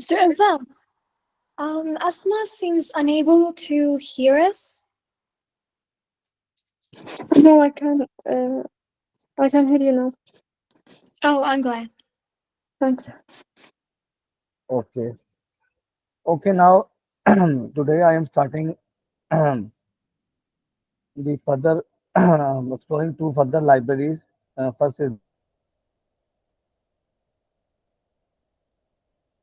Mr. Azam, Asma seems unable to hear us. No, I can't. I can hear you now. Oh, I'm glad. Thanks. Okay. Okay, now today I am starting the further exploring two further libraries. First is Datasets, and second is Reshape.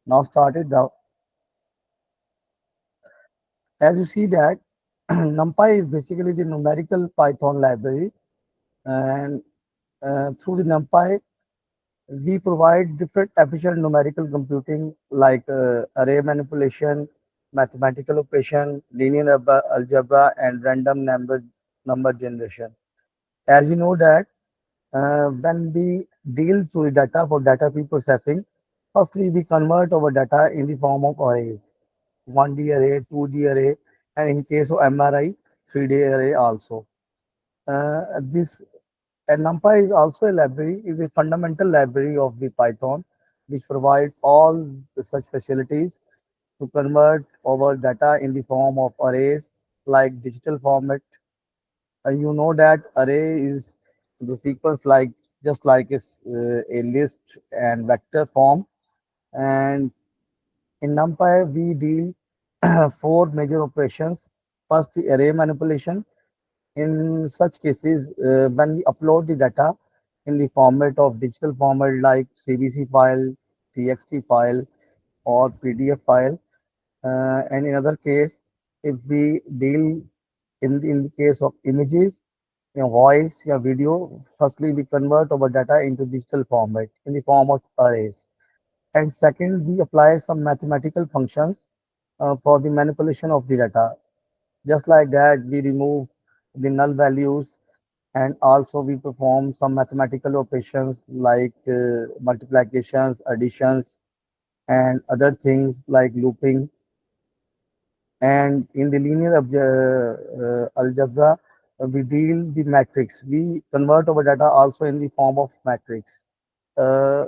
Now started the as you see that NumPy is basically the numerical Python library, and through the NumPy we provide different efficient numerical computing like array manipulation, mathematical operation, linear algebra, and random number generation. As you know that when we deal to the data for data pre-processing, firstly we convert our data in the form of arrays, 1D array, 2D array, and in case of MRI, 3D array also. This and NumPy is also a library, is a fundamental library of the Python, which provide all the such facilities to convert our data in the form of arrays like digital format. You know that array is the sequence like just like a list and vector form. And in NumPy, we deal four major operations. First, the array manipulation. In such cases, when we upload the data in the format of digital format like CBC file, TXT file, or PDF file, and in other case, if we deal in the case of images, voice, video, firstly we convert our data into digital format in the form of arrays. And second, we apply some mathematical functions for the manipulation of the data. Just like that, we remove the null values, and also we perform some mathematical operations like multiplications, additions, and other things like looping. And in the linear algebra, we deal the matrix. We convert our data also in the form of matrix. Uh,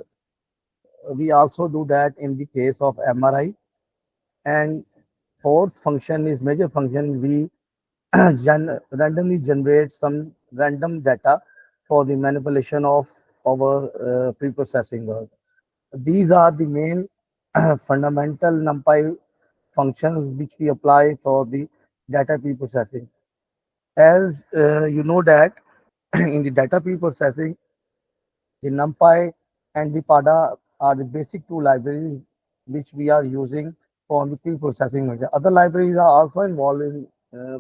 we also do that in the case of MRI. And fourth function is major function. We randomly generate some random data for the manipulation of our pre-processing work. These are the main fundamental NumPy functions which we apply for the data pre-processing. As you know that in the data pre-processing, the NumPy and the PADA are the basic two libraries which we are using for the pre-processing measure. Other libraries are also involved in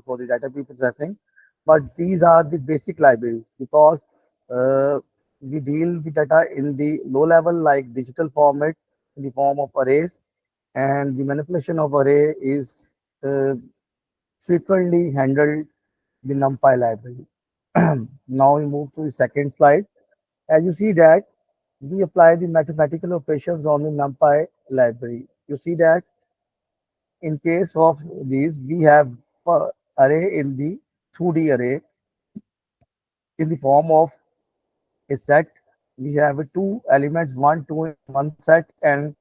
for the data pre-processing, but these are the basic libraries because uh, we deal the data in the low level like digital format in the form of arrays, and the manipulation of array is frequently handled the NumPy library. Now we move to the second slide. As you see that we apply the mathematical operations on the NumPy library. You see that in case of these, we have array in the 2D array in the form of a set. We have two elements, 1, 2 in one set, and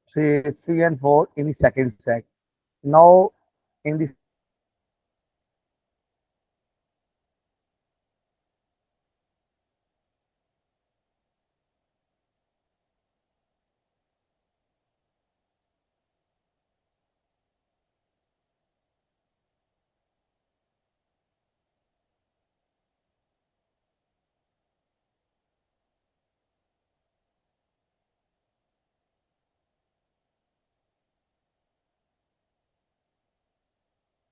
say 3 and 4 in the second set. Now, in the second set, we apply the mathematical operations on the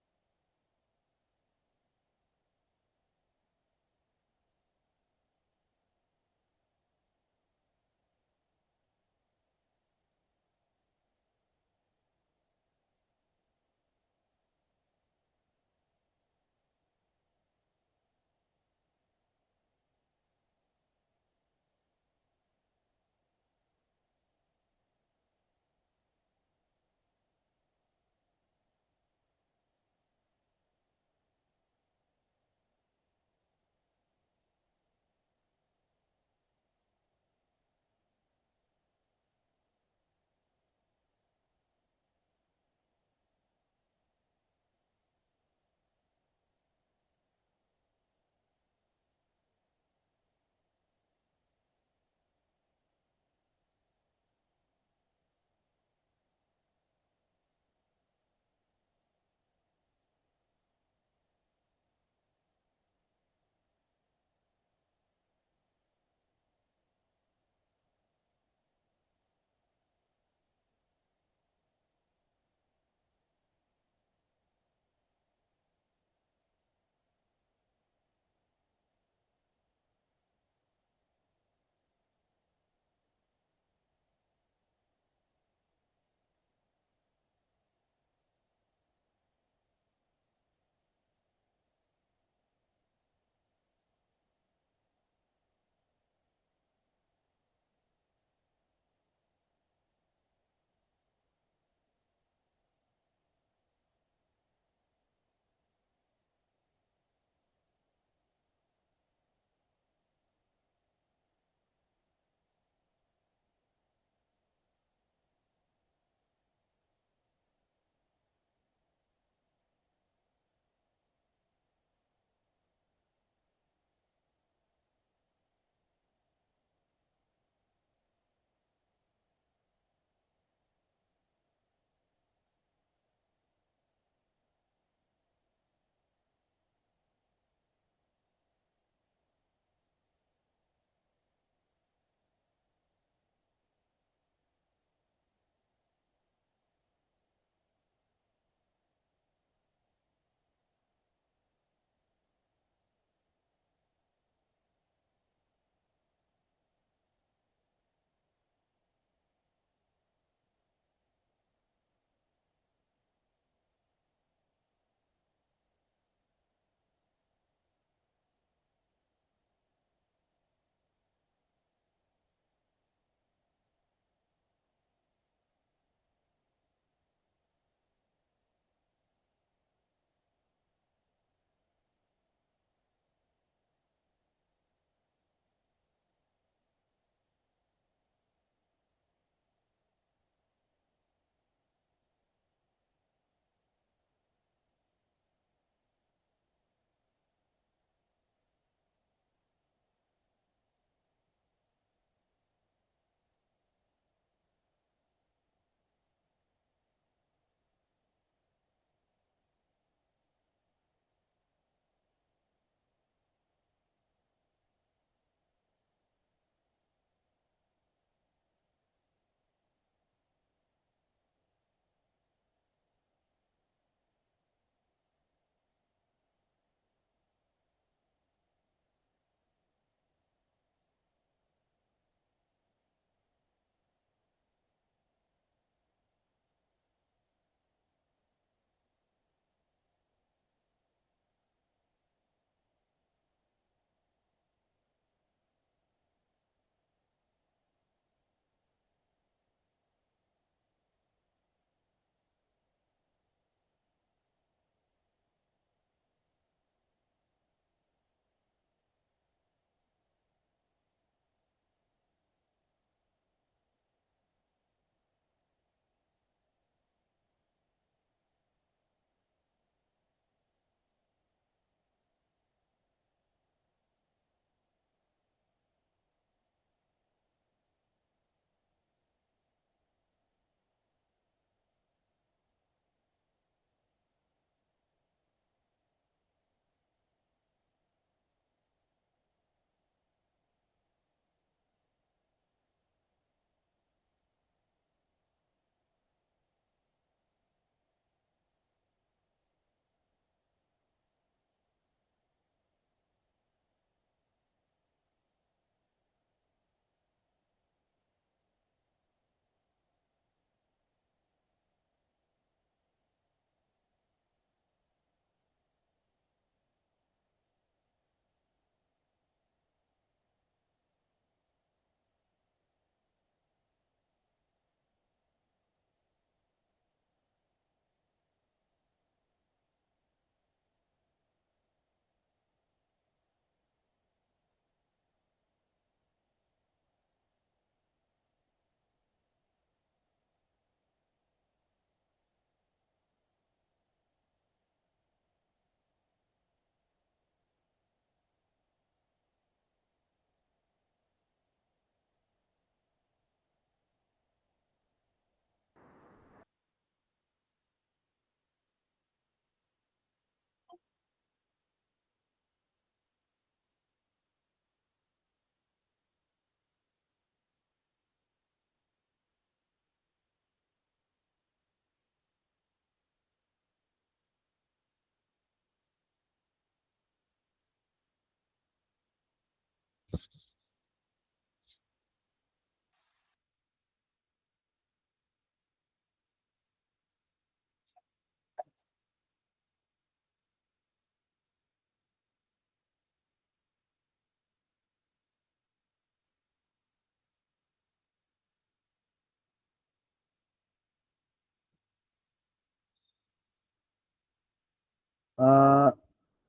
Uh,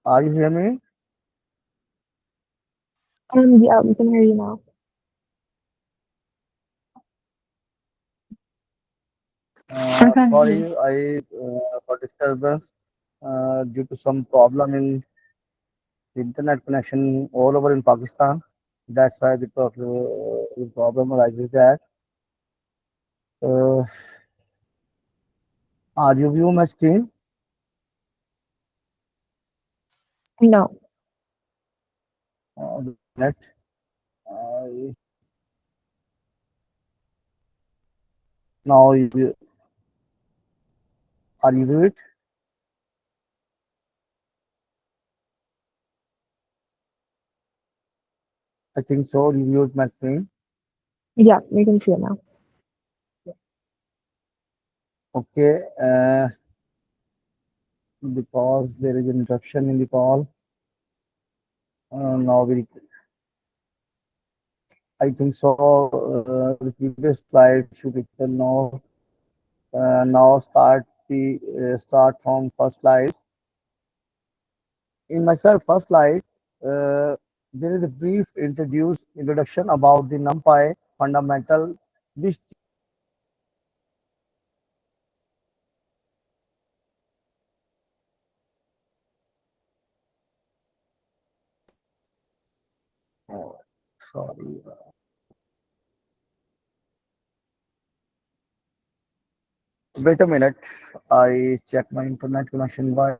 are you hearing me? Yeah, we can hear you now. I can hear you. Sorry, I for disturbance due to some problem in the internet connection all over in Pakistan. That's why the problem arises that. Uh, are you view my screen? No. Net. Uh, now are you view it? I think so. You viewed my screen. Yeah, we can see it now. Okay. Because there is an interruption in the call. Now I think so. The previous slide should return now. Now start from first slide. In my first slide, there is a brief introduction about the NumPy fundamental, which oh, sorry. Wait a minute. I check my internet connection. Why?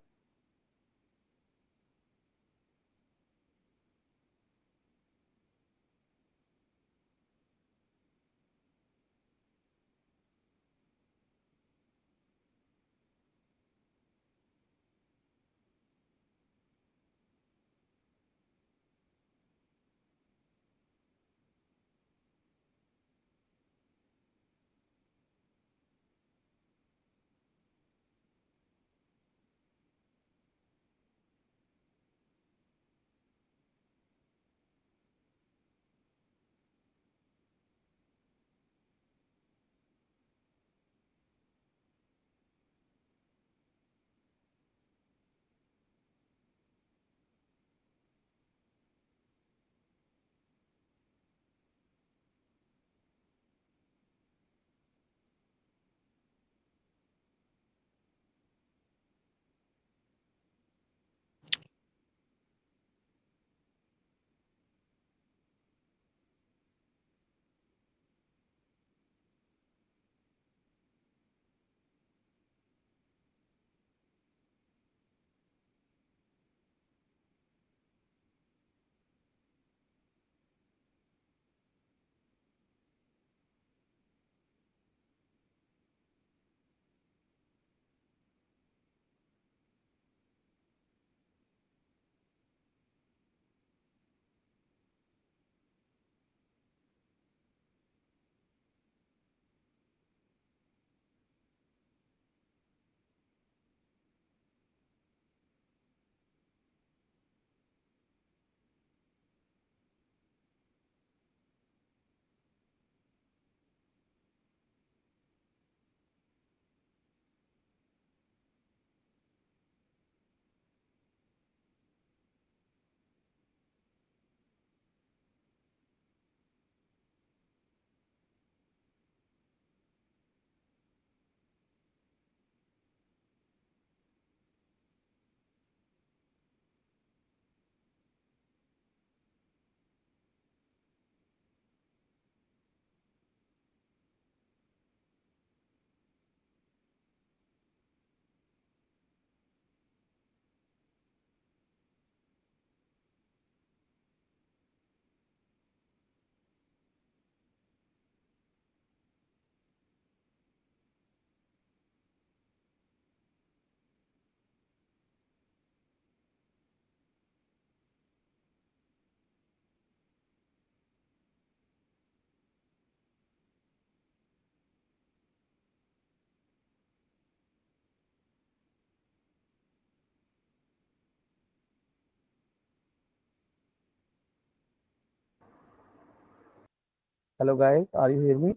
Hello guys, are you hear me?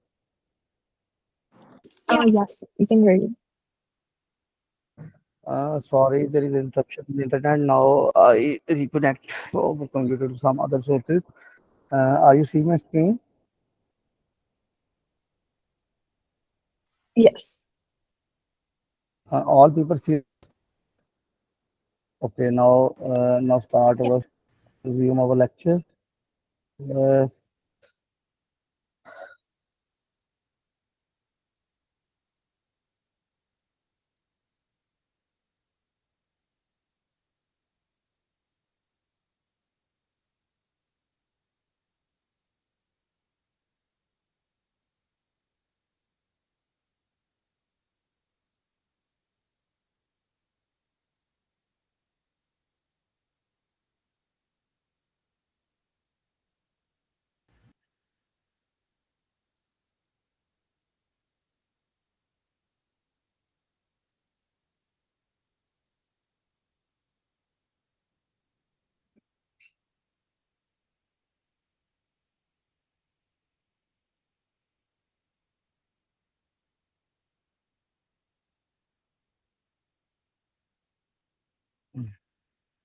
Yes. Yes, we can hear you. Sorry, there is interruption in the internet. Now I reconnect the computer to some other sources. Are you seeing my screen? Yes. All people see. Okay, now start Yeah. our resume our lecture. Uh,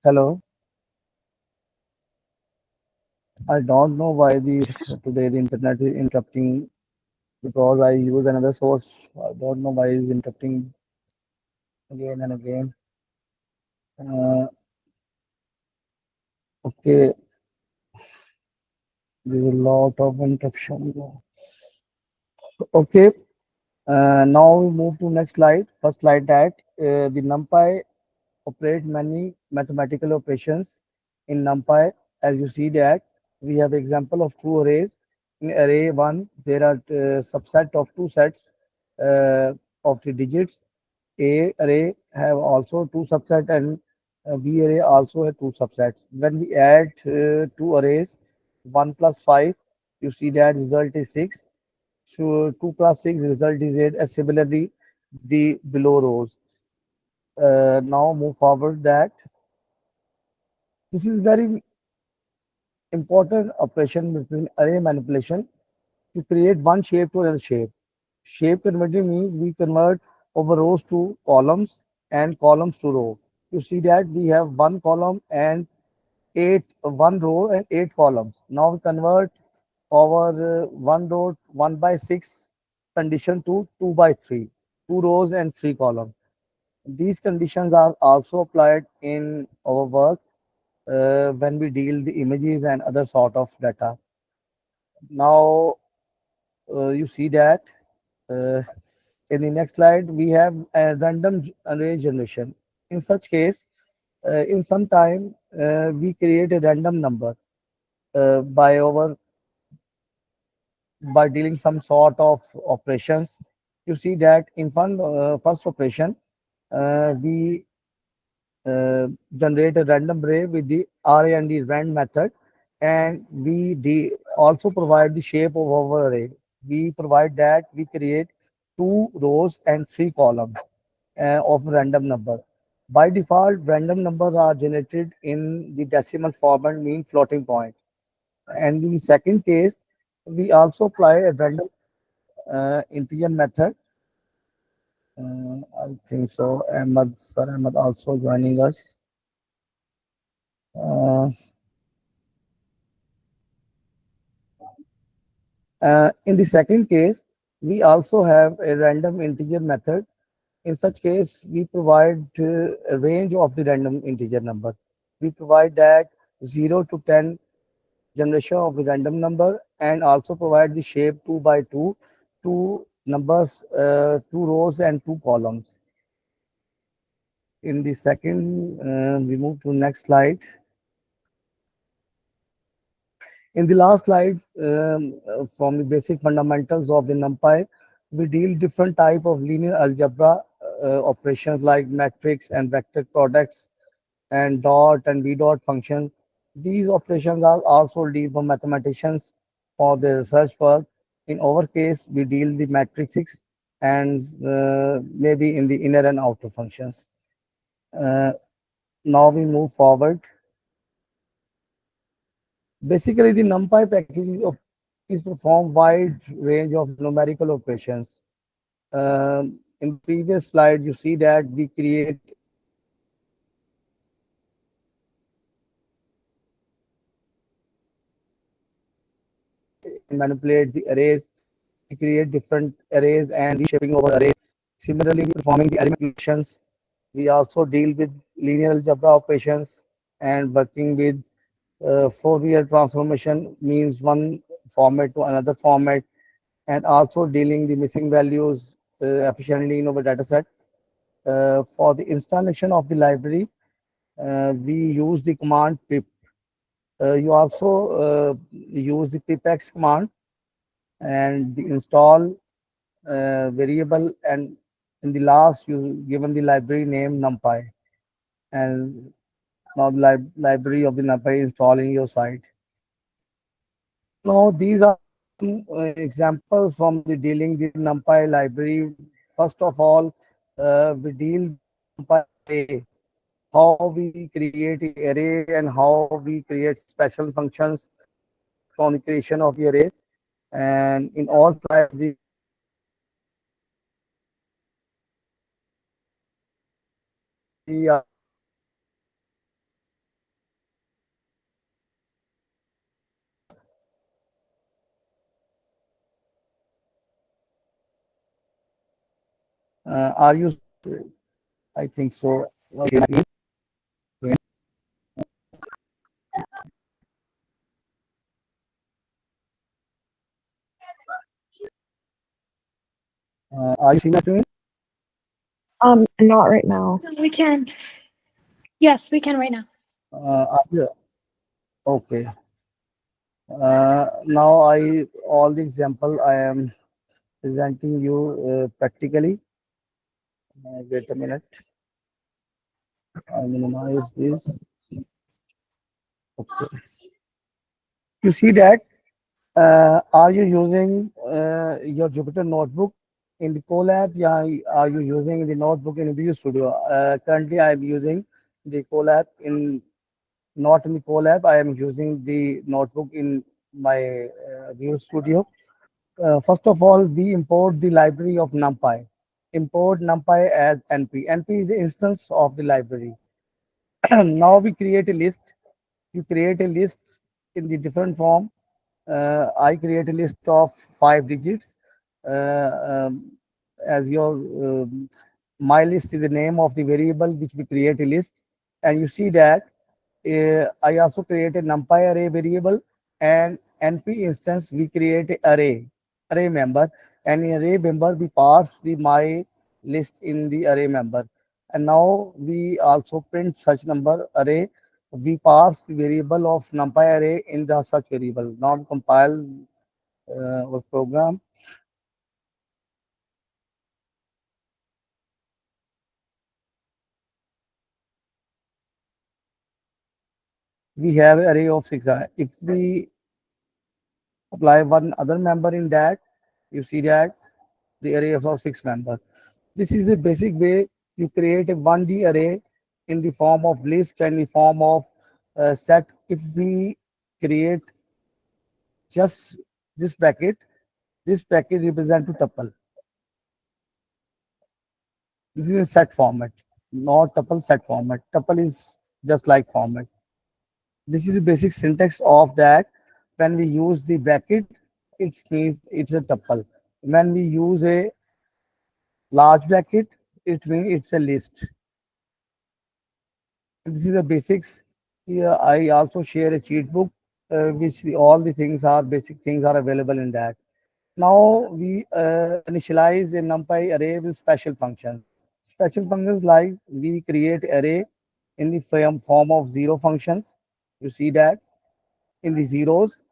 Hello. I don't know why the Yes. today the internet is interrupting because I use another source. I don't know why it's interrupting again and again. Uh, okay, there's a lot of interruption. Okay, now we move to next slide. First slide that the NumPy operate many mathematical operations in NumPy. As you see that we have example of two arrays. In array one, there are subset of two sets of the digits. A array have also two subset and B array also have two subsets. When we add two arrays, 1 plus 5, you see that result is 6. So 2 plus 6 result is 8. Similarly, the below rows. Now move forward that this is very important operation between array manipulation to create one shape to another shape. Shape converting means we convert over rows to columns and columns to row. You see that we have one column and one row and eight columns. Now we convert our one row 1/6 condition to 2/3, two rows and three columns. These conditions are also applied in our work when we deal the images and other sort of data. Now you see that uh, in the next slide we have a random array generation. In such case, in some time we create a random number by dealing some sort of operations. You see that in first operation we generate a random array with the array and the rand method, and also provide the shape of our array. We provide that we create two rows and three columns of random number. By default, random numbers are generated in the decimal format, mean floating point. And in the second case, we also apply a random integer method. I think so. Ahmad also joining us. Uh, in the second case, we also have a random integer method. In such case, we provide a range of the random integer number. We provide that 0 to 10 generation of the random number and also provide the shape 2 by 2, two numbers, two rows and two columns. In the second, we move to next slide. In the last slide, from the basic fundamentals of the NumPy, we deal different type of linear algebra operations like matrix and vector products and dot and v dot functions. These operations are also deal for mathematicians for their research work. In our case, we deal the matrices and maybe in the inner and outer functions. Uh, Now we move forward. Basically, the NumPy package These perform wide range of numerical operations. In the previous slide, you see that we create and manipulate the arrays. We create different arrays and reshaping over arrays. Similarly, performing the element operations. We also deal with linear algebra operations and working with Fourier transformation means one format to another format, and also dealing the missing values efficiently in our dataset. For the installation of the library, we use the command pip. You also use the pipx command and the install variable, and in the last you given the library name numpy, and now the library of the numpy install in your site. Now these are examples from the dealing the numpy library. First of all, we deal with numpy array, how we create an array and how we create special functions from the creation of the arrays. And in all slides, we are are you? I think so. Okay. Are you seeing my screen? Not right now. We can't. Yes, we can right now. Okay. Now all the example I am presenting you practically. Wait a minute. I minimize this. Okay. You see that are you using your Jupyter notebook in the Colab? Yeah, are you using the notebook in Visual Studio? Currently, I am using the Colab in not in the Colab. I am using the notebook in my Visual Studio. First of all, we import the library of NumPy. Import NumPy as NP. NP is the instance of the library. Now we create a list. You create a list in the different form. I create a list of 5 digits. Uh, um, as your my list is the name of the variable which we create a list, and you see that I also create a numpy array variable, and np instance we create a array member, and in array member we pass the my list in the array member, and now we also print such number array. We pass the variable of numpy array in the such variable. Now we compile our program. We have an array of 6. If we apply one other member in that, you see that the array of 6 members. This is a basic way you create a 1D array in the form of list and the form of set. If we create just this bracket represents to tuple. This is a set format, not tuple set format. Tuple is just like format. This is the basic syntax of that. When we use the bracket, it means it's a tuple. When we use a large bracket, it means it's a list. This is the basics. Here I also share a cheat book, which all the things are basic things are available in that. Now we initialize a NumPy array with special functions. Special functions like we create array in the form of zero functions. You see that in the zeros,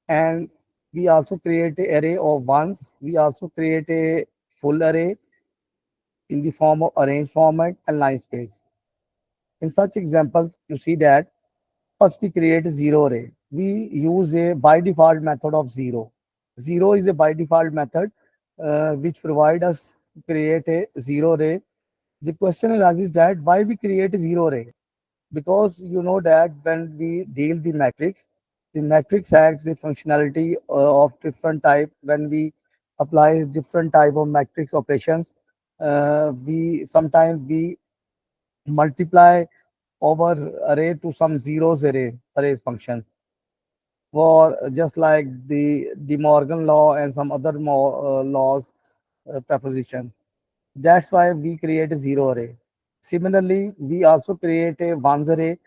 and we also create a array of ones. We also create a full array in the form of arrange format and line space. In such examples, you see that first we create a zero array. We use a by default method of zero. Zero is a by default method which provide us to create a zero array. The question arises that why we create a zero array? Because you know that when we deal the matrix, The matrix has the functionality of different type. When we apply different type of matrix operations, we sometimes we multiply over array to some zeros arrays function, for just like the De Morgan law and some other laws proposition. That's why we create a zero array. Similarly, we also create a ones array.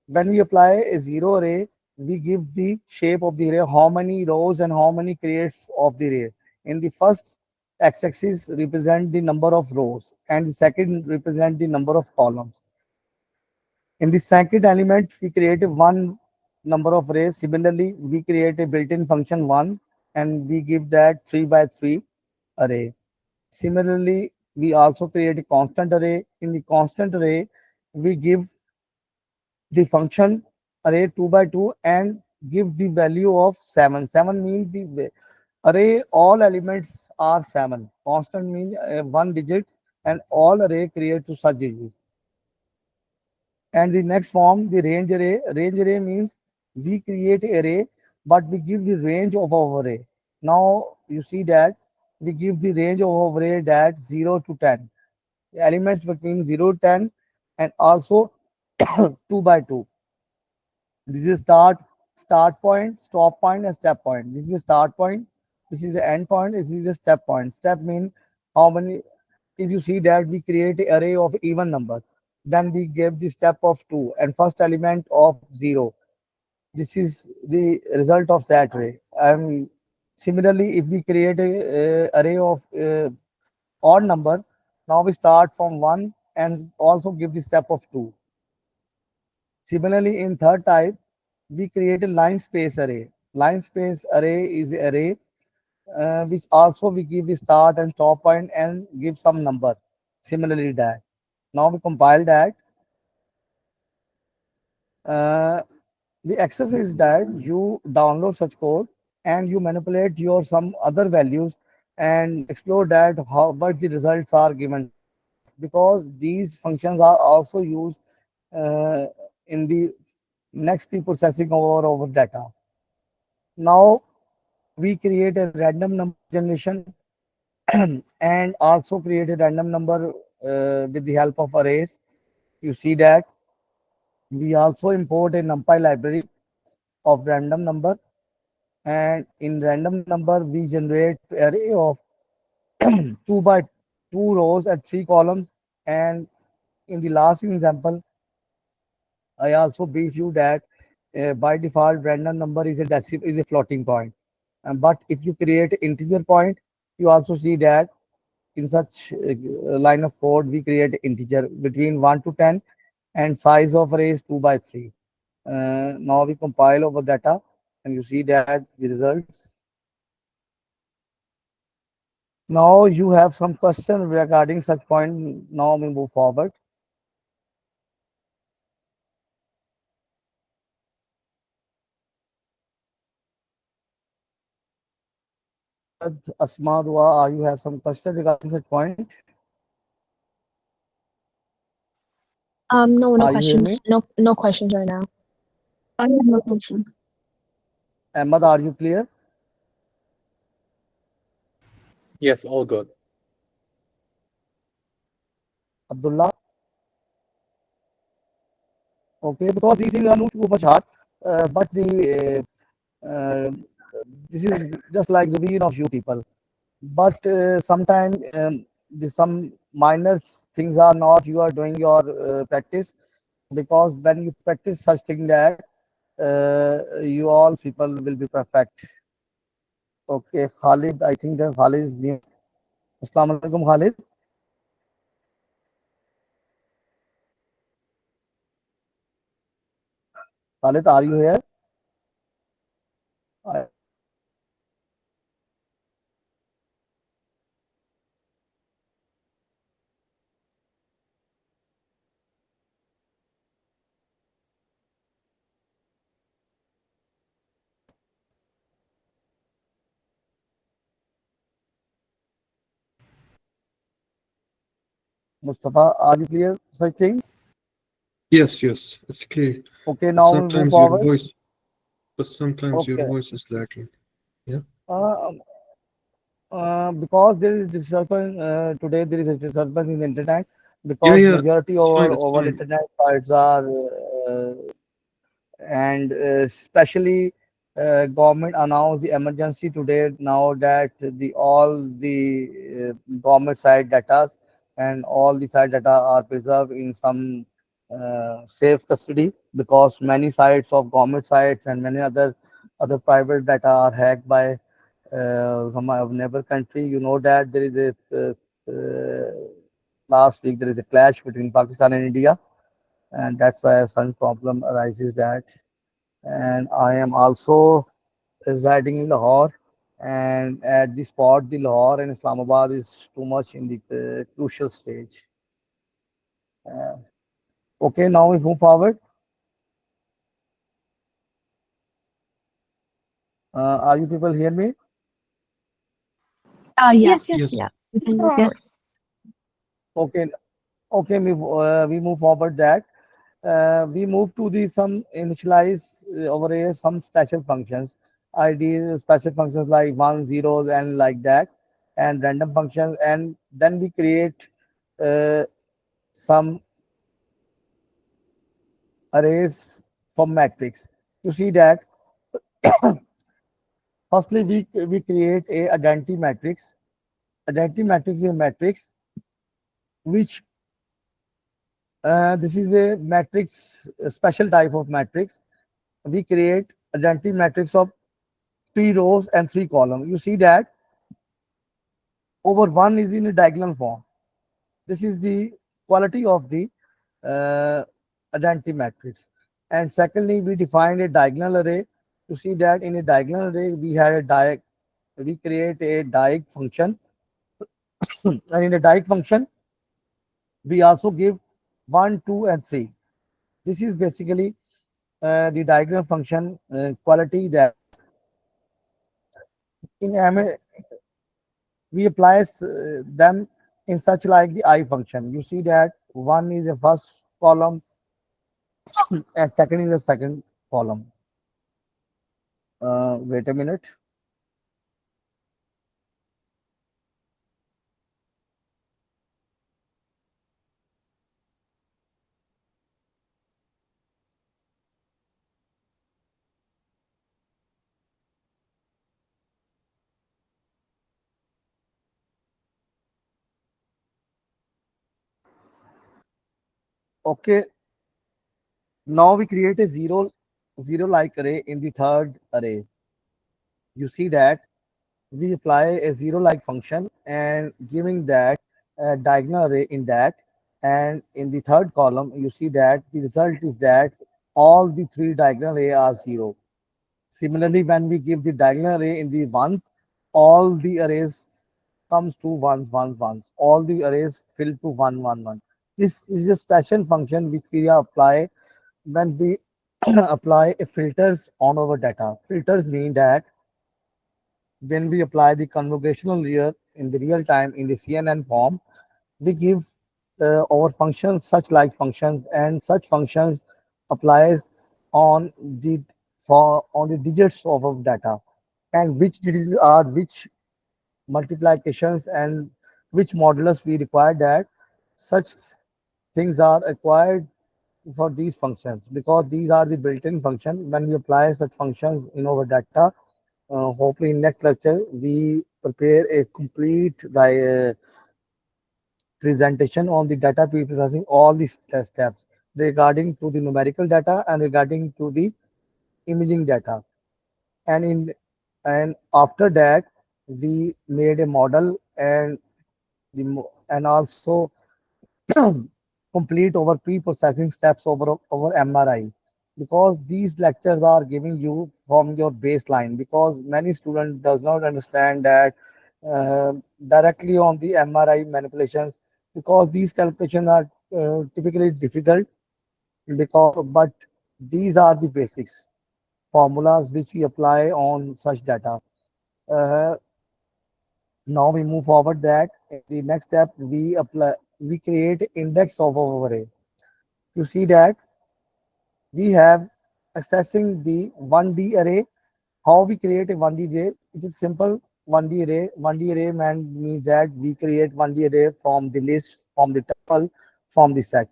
When we apply a zero array, we give the shape of the array, how many rows and how many creates of the array. In the first x-axis represent the number of rows, and the second represent the number of columns. In the second element, we create a one number of arrays. Similarly, we create a built-in function one, and we give that 3 by 3 array. Similarly, we also create a constant array. In the constant array, we give the function array 2 by 2 and give the value of 7. 7 means the array all elements are 7. Constant means one digit, and all array create to such digits. And the next form, the range array. Range array means we create array, but we give the range of our array. Now you see that we give the range of our array that 0 to 10. The elements between 0 to 10, and also 2 by 2. This is start point, stop point, and step point. This is a start point. This is the end point. This is a step point. Step mean how many. If you see that we create an array of even number, then we give the step of 2 and first element of 0. This is the result of that array. And similarly, if we create a array of odd number, now we start from 1 and also give the step of 2. Similarly, in third type, we create a line space array. Line space array is an array which also we give the start and stop point and give some number. Similarly, that. Now we compile that. Uh, the access is that you download such code and you manipulate your some other values and explore that how what the results are given to that, because these functions are also used uh, in the next pre-processing over data. Now we create a random number generation and also create a random number with the help of arrays. You see that we also import a numpy library of random number, and in random number we generate array of 2 by 2 rows and 3 columns. And in the last example, I also brief you that by default random number is a is a floating point. But if you create integer point, you also see that in such line of code we create integer between 1 to 10, and size of array is 2 by 3. Now we compile our data and you see that the results. Now you have some question regarding such point. Now we move forward. Ahmad, Asma, Dua, you have some question regarding such point? No, no Are you hear me? questions. No questions right now. I have no question. Ahmad, are you clear? Yes, all good. Abdullah? Okay, because these things are not too much hard, but this is just like the vision of you people. But sometimes some minor things are not you are doing your practice, because when you practice such thing that you all people will be perfect. Okay, Khalid, I think that Khalid is new. Assalamu alaikum, Khalid. Khalid, are you here? I, Mustafa, are you clear such things? Yes, yes, it's clear. Okay, But now we move sometimes your forward. voice, But sometimes your Okay. voice is lacking. Yeah. Uh, because there is disturbance today, there is a disturbance in the internet Yeah, because yeah. majority It's fine. over It's over fine. internet sites are and especially government announced the emergency today now that the all the government side data and all the side data are preserved in some safe custody because many sites of government sites and many other private data are hacked by from our neighbor country. You know that there is a last week there is a clash between Pakistan and India, and that's why some problem arises that. And I am also residing in Lahore, and at the spot, the Lahore and Islamabad is too much in the crucial stage. Uh, okay, now we move forward. Are you people hear me? Yeah. Yes, yes. Yes. Yeah. We It's can all move right. forward. Okay, okay, we move forward that. We move to the some initialize over here some special functions, ID special functions like one zeros and like that, and random functions, and then we create uh, some arrays from matrix. You see that firstly we create a identity matrix. Identity matrix is a matrix which this is a matrix, a special type of matrix. We create identity matrix of three rows and three columns. You see that over one is in a diagonal form. This is the quality of the uh, identity matrix. And secondly, we define a diagonal array. To see that in a diagonal array, we had a we create a diag function, and in a diag function, we also give one, two, and three. This is basically the diagonal function quality that in we apply them in such like the I function. You see that one is the first column and second is the second column. Wait a minute. Okay, now we create a zero like array in the third array. You see that we apply a zero like function and giving that diagonal array in that, and in the third column you see that the result is that all the three diagonal array are zero. Similarly, when we give the diagonal array in the ones, all the arrays comes to ones, ones, ones. All the arrays fill to one, one, one. This is a special function which we apply when we apply a filters on our data. Filters mean that when we apply the convolutional layer in the real time in the CNN form, we give our functions such like functions, and such functions applies on the for on the digits of our data, and which digits are which multiplications and which modulus we require that such things are acquired for these functions, because these are the built-in function when we apply such functions in our data. Hopefully in next lecture we prepare a complete presentation on the data pre-processing, all these steps regarding to the numerical data and regarding to the imaging data. And in and after that we made a model and and also complete our pre-processing steps over MRI, because these lectures are giving you from your baseline, because many students does not understand that uh, directly on the MRI manipulations, because these calculations are typically difficult, because but these are the basics formulas which we apply on such data. uh, Now we move forward that in the next step we create index of our array. You see that we have accessing the 1D array. How we create a 1D array? It is simple. 1D array. 1D array means that we create 1D array from the list, from the tuple, from the set.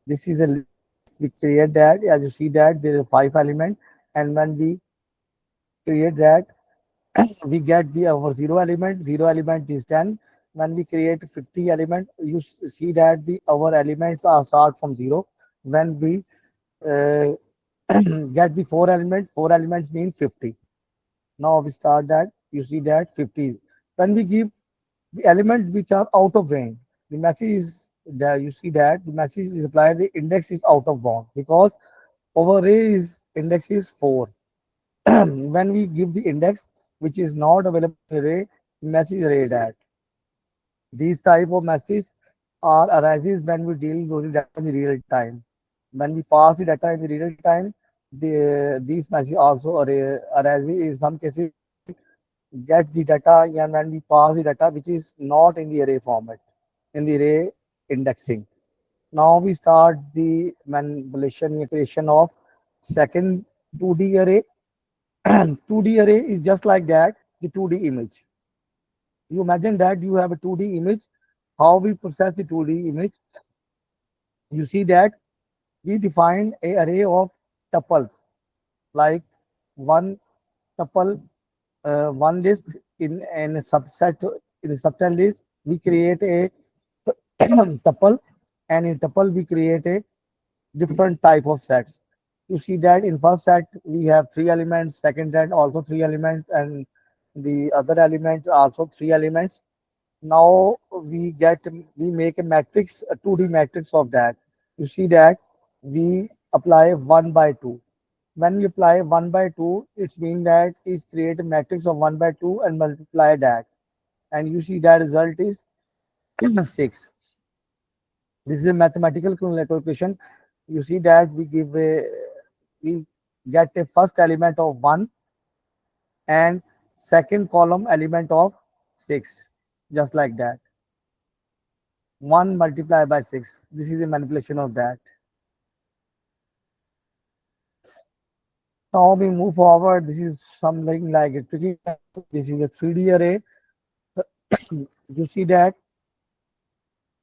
This is a list. We create that. As you see that there are 5 elements, and when we create that, we get the our zero element. Zero element is 10. When we create 50 element, you see that the our elements are start from zero. When we uh, get the four elements mean 50. Now we start that. You see that 50. When we give the elements which are out of range, the message is there. You see that the message is applied. The index is out of bound because our array is index is 4. When we give the index which is not available in array, message array that. These type of messages are arises when we deal with the data in the real time. When we pass the data in the real time, these messages also arises in some cases when we get the data and when we pass the data which is not in the array format, in the array indexing. Now we start the manipulation and creation of second 2D array. 2D array is just like that, the 2D image. You imagine that you have a 2D image. How we process the 2D image? You see that we define a array of tuples like one tuple, one list in a subset, in a subset list. We create a tuple, and in tuple we create a different type of sets. You see that in first set we have 3 elements, second set also 3 elements, and the other element also 3 elements. Now we make a matrix, a 2D matrix of that. You see that we apply 1 by 2. When we apply 1 by 2, it means that is create a matrix of 1 by 2 and multiply that. And you see that result is 6. This is a mathematical calculation. You see that we get a first element of 1 and second column element of 6, just like that. 1 multiplied by 6. This is a manipulation of that. Now we move forward. This is something like a tricky. This is a 3D array. You see that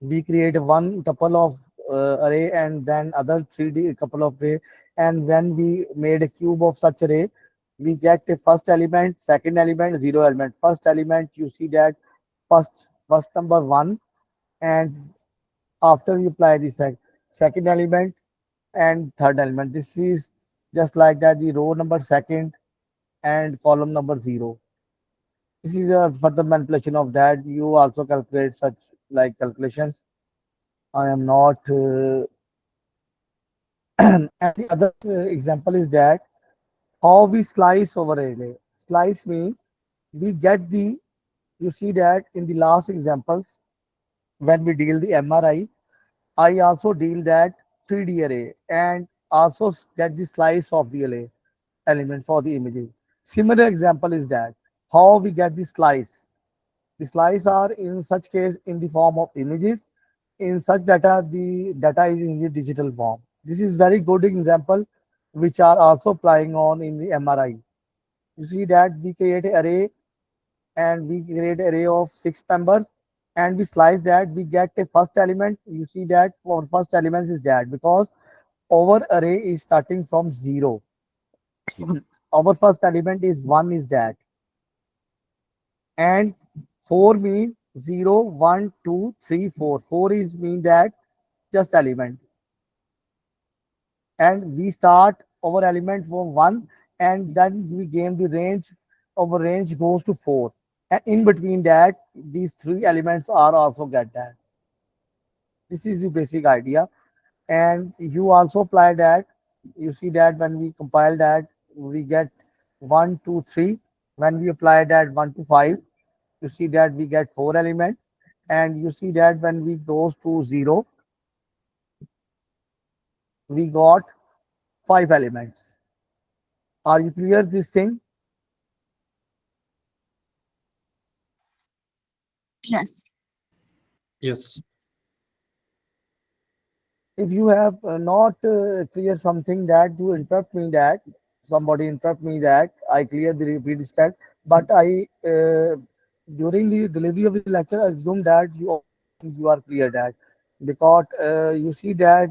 we create one tuple of array and then other 3D couple of array. And when we made a cube of such array, we get a first element, second element, zero element. First element, you see that first number 1, and after you apply the second element and third element. This is just like that the row number second and column number 0. This is a further manipulation of that. You also calculate such like calculations. I am not. And the other example is that how we slice over array. Slice means we get the. You see that in the last examples when we deal the MRI, I also deal that 3D array and also get the slice of the array element for the images. Similar example is that how we get the slice. The slice are in such case in the form of images. In such data, the data is in the digital form. This is very good example which are also applying on in the MRI. You see that we create an array and we create an array of 6 members and we slice that, we get a first element. You see that for first elements is that because our array is starting from 0. Our first element is 1 is that, and 4 mean 0, 1, 2, 3, 4. 4 is mean that just element, and we start our element from 1 and then we gain the range. Our range goes to 4, and in between that these 3 elements are also get that. This is the basic idea, and you also apply that. You see that when we compile that we get 1, 2, 3. When we apply that 1 to 5, you see that we get 4 elements, and you see that when we goes to 0 we got 5 elements. Are you clear this thing? Yes. Yes. if you have not clear something, that you interrupt me, that somebody interrupt me, that I clear the repeat step, but I during the delivery of the lecture I assume that you are clear, that because you see that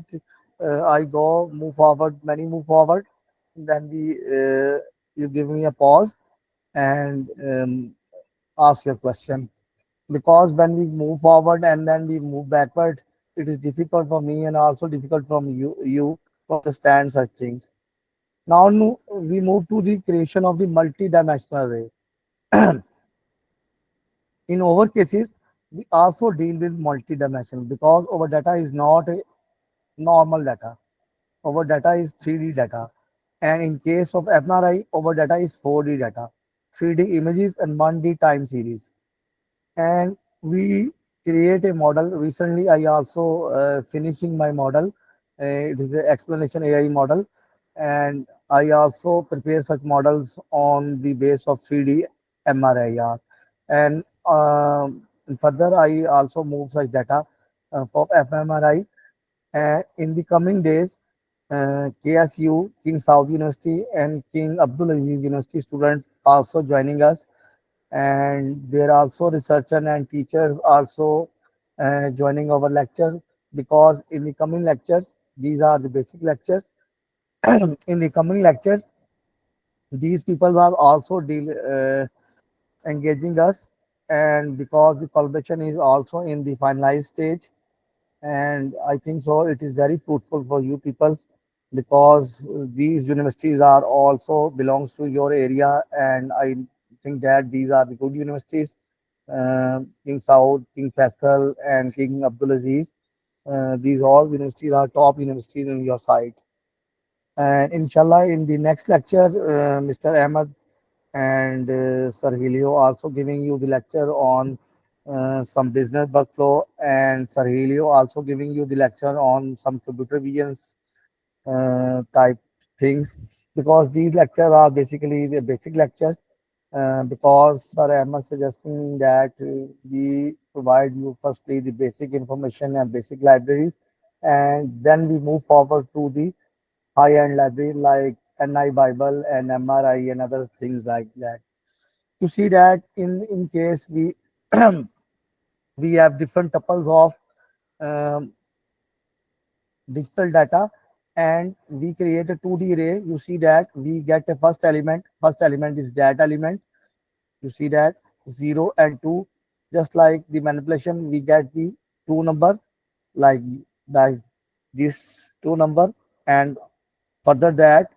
I go move forward, many move forward, then you give me a pause and ask your question, because when we move forward and then we move backward, it is difficult for me and also difficult from you to understand such things. Now we move to the creation of the multi-dimensional array. In our cases, we also deal with multi-dimensional because our data is not a normal data. Our data is 3D data. And in case of MRI, our data is 4D data, 3D images and 1D time series. And we create a model. Recently, I also finishing my model. It is an explanation AI model, and I also prepare such models on the base of 3D MRIR. And further, I also move such data for fMRI. And in the coming days, KSU, King Saud University, and King Abdulaziz University students also joining us, and there are also researchers and teachers also joining our lecture, because in the coming lectures, these are the basic lectures. In the coming lectures, these people are also engaging us, and because the collaboration is also in the finalized stage, and I think so it is very fruitful for you people, because these universities are also belongs to your area, and I think that these are the good universities, King Saud, King Faisal, and King Abdulaziz. These all universities are top universities in your side. And inshallah, in the next lecture, Mr. Ahmed and Sir Helio also giving you the lecture on some business workflow, and Sir Helio also giving you the lecture on some computer visions type things, because these lectures are basically the basic lectures, because Sir Ahmed suggesting that we provide you firstly the basic information and basic libraries, and then we move forward to the high-end library like NI Bible and MRI and other things like that. You see that in case we we have different tuples of um, digital data, and we create a 2D array. You see that we get a first element is that element. You see that 0 and 2, just like the manipulation, we get the two number, like like this two number, and further that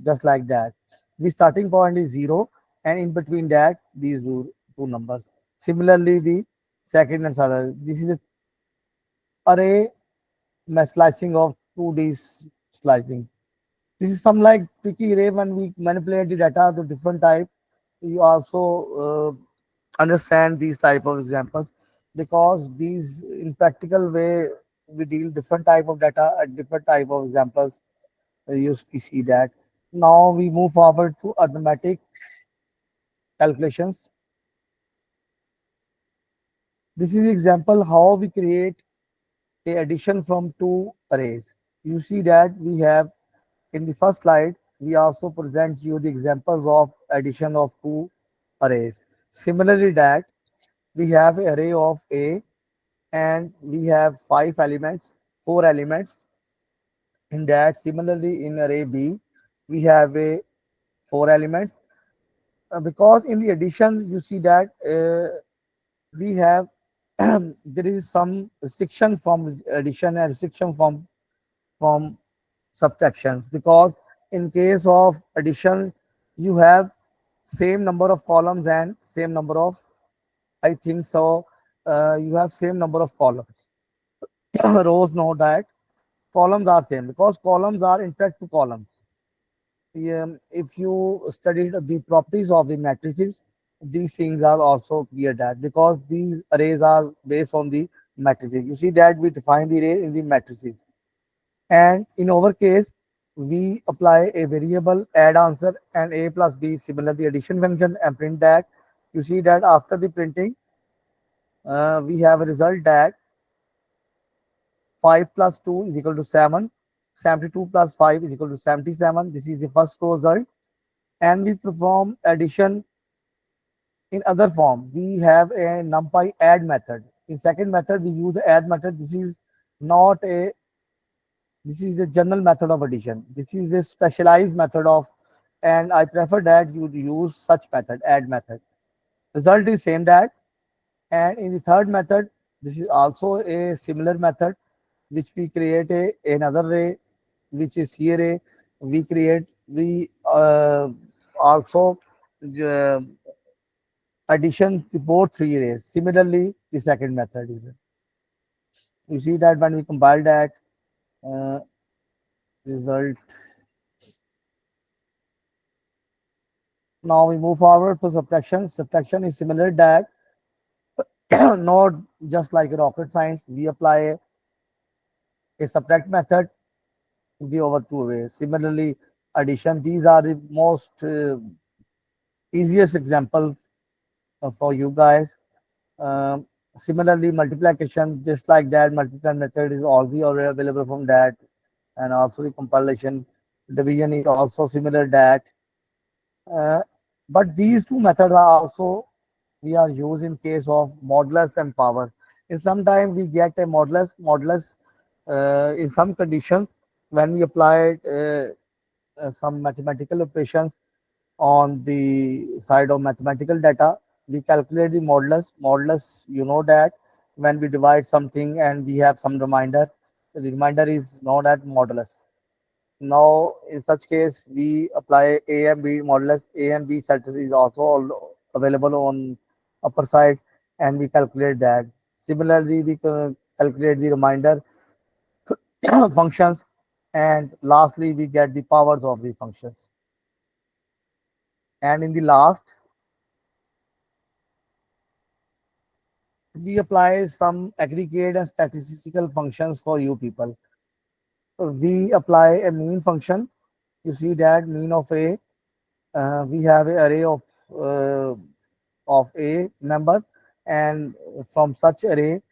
just like that. The starting point is 0, and in between that, these two numbers. Similarly, the second and third. This is a array slicing of 2D slicing. This is some like tricky array when we manipulate the data to different type. You also understand these type of examples, because these in practical way we deal different type of data at different type of examples. We see that. Now we move forward to arithmetic calculations. This is example how we create a addition from two arrays. You see that we have in the first slide, we also present you the examples of addition of two arrays. Similarly, that we have an array of A, and we have four elements in that. Similarly, in array B, we have a four elements. Because in the addition, you see that we have there is some restriction from addition and restriction from subtractions, because in case of addition you have same number of columns and same number of, I think so, you have same number of columns. Rows, know that columns are same, because columns are interact to columns. If you studied the properties of the matrices, these things are also clear, that because these arrays are based on the matrices. You see that we define the array in the matrices, and in our case we apply a variable add answer and a plus b, similar the addition function, and print that. You see that after the printing we have a result that 5 plus 2 is equal to 7. 72 plus 5 is equal to 77. This is the first result. And we perform addition in other form. We have a numpy add method. In second method, we use the add method. Not a this is a general method of addition. This is a specialized method of, and I prefer that you use such method, add method. Result is same that. And in the third method, this is also a similar method, which we create another array, which is here array. We also uh, addition to both three arrays. Similarly, the second method is. You see that when we compile that uh, result. Now we move forward for subtraction. Subtraction is similar that not just like rocket science. We apply a subtract method to the over two arrays. Similarly, addition. These are the most easiest example for you guys. Um, Similarly, multiplication, just like that, multiply method is already available from that, and also the compilation. Division is also similar that. Uh, but these two methods are also we are used in case of modulus and power. In some time we get a modulus in some conditions when we apply some mathematical operations on the side of mathematical data. We calculate the modulus. Modulus, you know that when we divide something and we have some reminder, the remainder is known as modulus. Now, in such case, we apply A and B modulus. A and B set is also available on upper side, and we calculate that. Similarly, we can calculate the remainder functions, and lastly, we get the powers of the functions. And in the last, we apply some aggregate and statistical functions for you people. So we apply a mean function. You see that mean of A. We have an array uh, of a member, and from such array,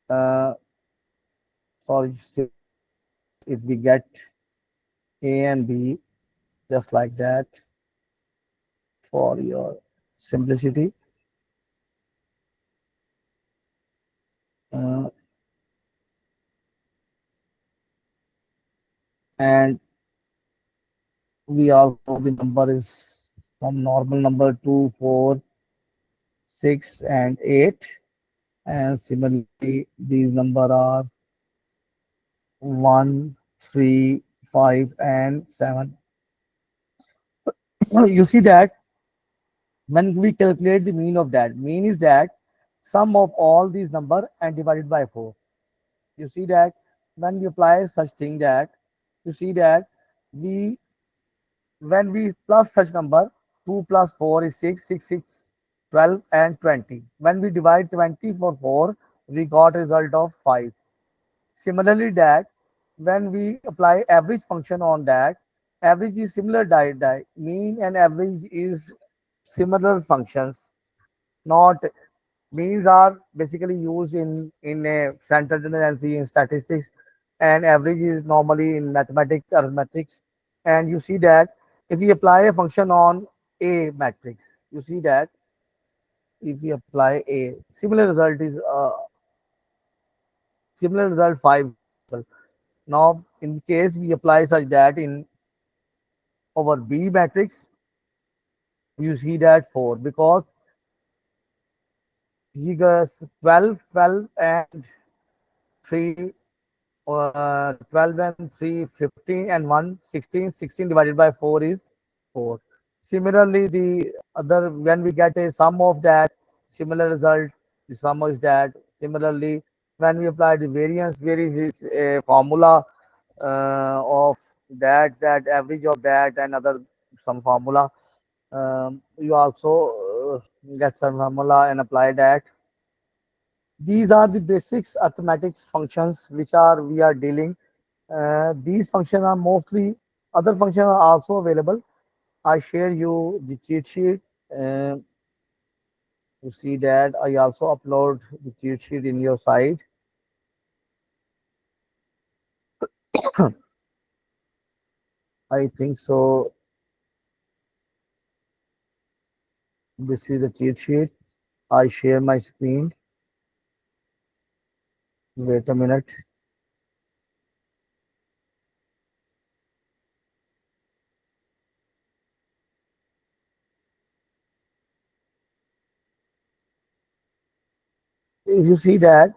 uh, sorry, if we get A and B just like that for your simplicity. Uh, and we also the number is from normal number 2, 4, 6, and 8. And similarly, these number are 1, 3, 5, and 7. You see that when we calculate the mean of that, mean is that sum of all these number and divided by 4. You see that when we apply such thing that you see that we when we plus such number 2 plus 4 is 6, 6, 6, 12, and 20. When we divide 20 for 4, we got a result of 5. Similarly, that when we apply average function on that, average is similar mean and average is similar functions. Not means are basically used in a central tendency in statistics, and average is normally in mathematics, arithmetics. And you see that if we apply a function on a matrix, you see that if we apply a similar result 5. Now in case we apply such that in over B matrix, you see that 4, because he goes 12, 12, and 3, 12 and 3, 15, and 1, 16. 16 divided by 4 is 4. Similarly, the other, when we get a sum of that, similar result, the sum is that. Similarly, when we apply the variance is a formula of that average of that, and other some formula. You also get some formula and apply that. These are the basics arithmetic functions which are we are dealing. These functions are mostly, other functions are also available. I share you the cheat sheet. Uh, you see that I also upload the cheat sheet in your site. I think so. This is the cheat sheet. I share my screen. Wait a minute. If you see that,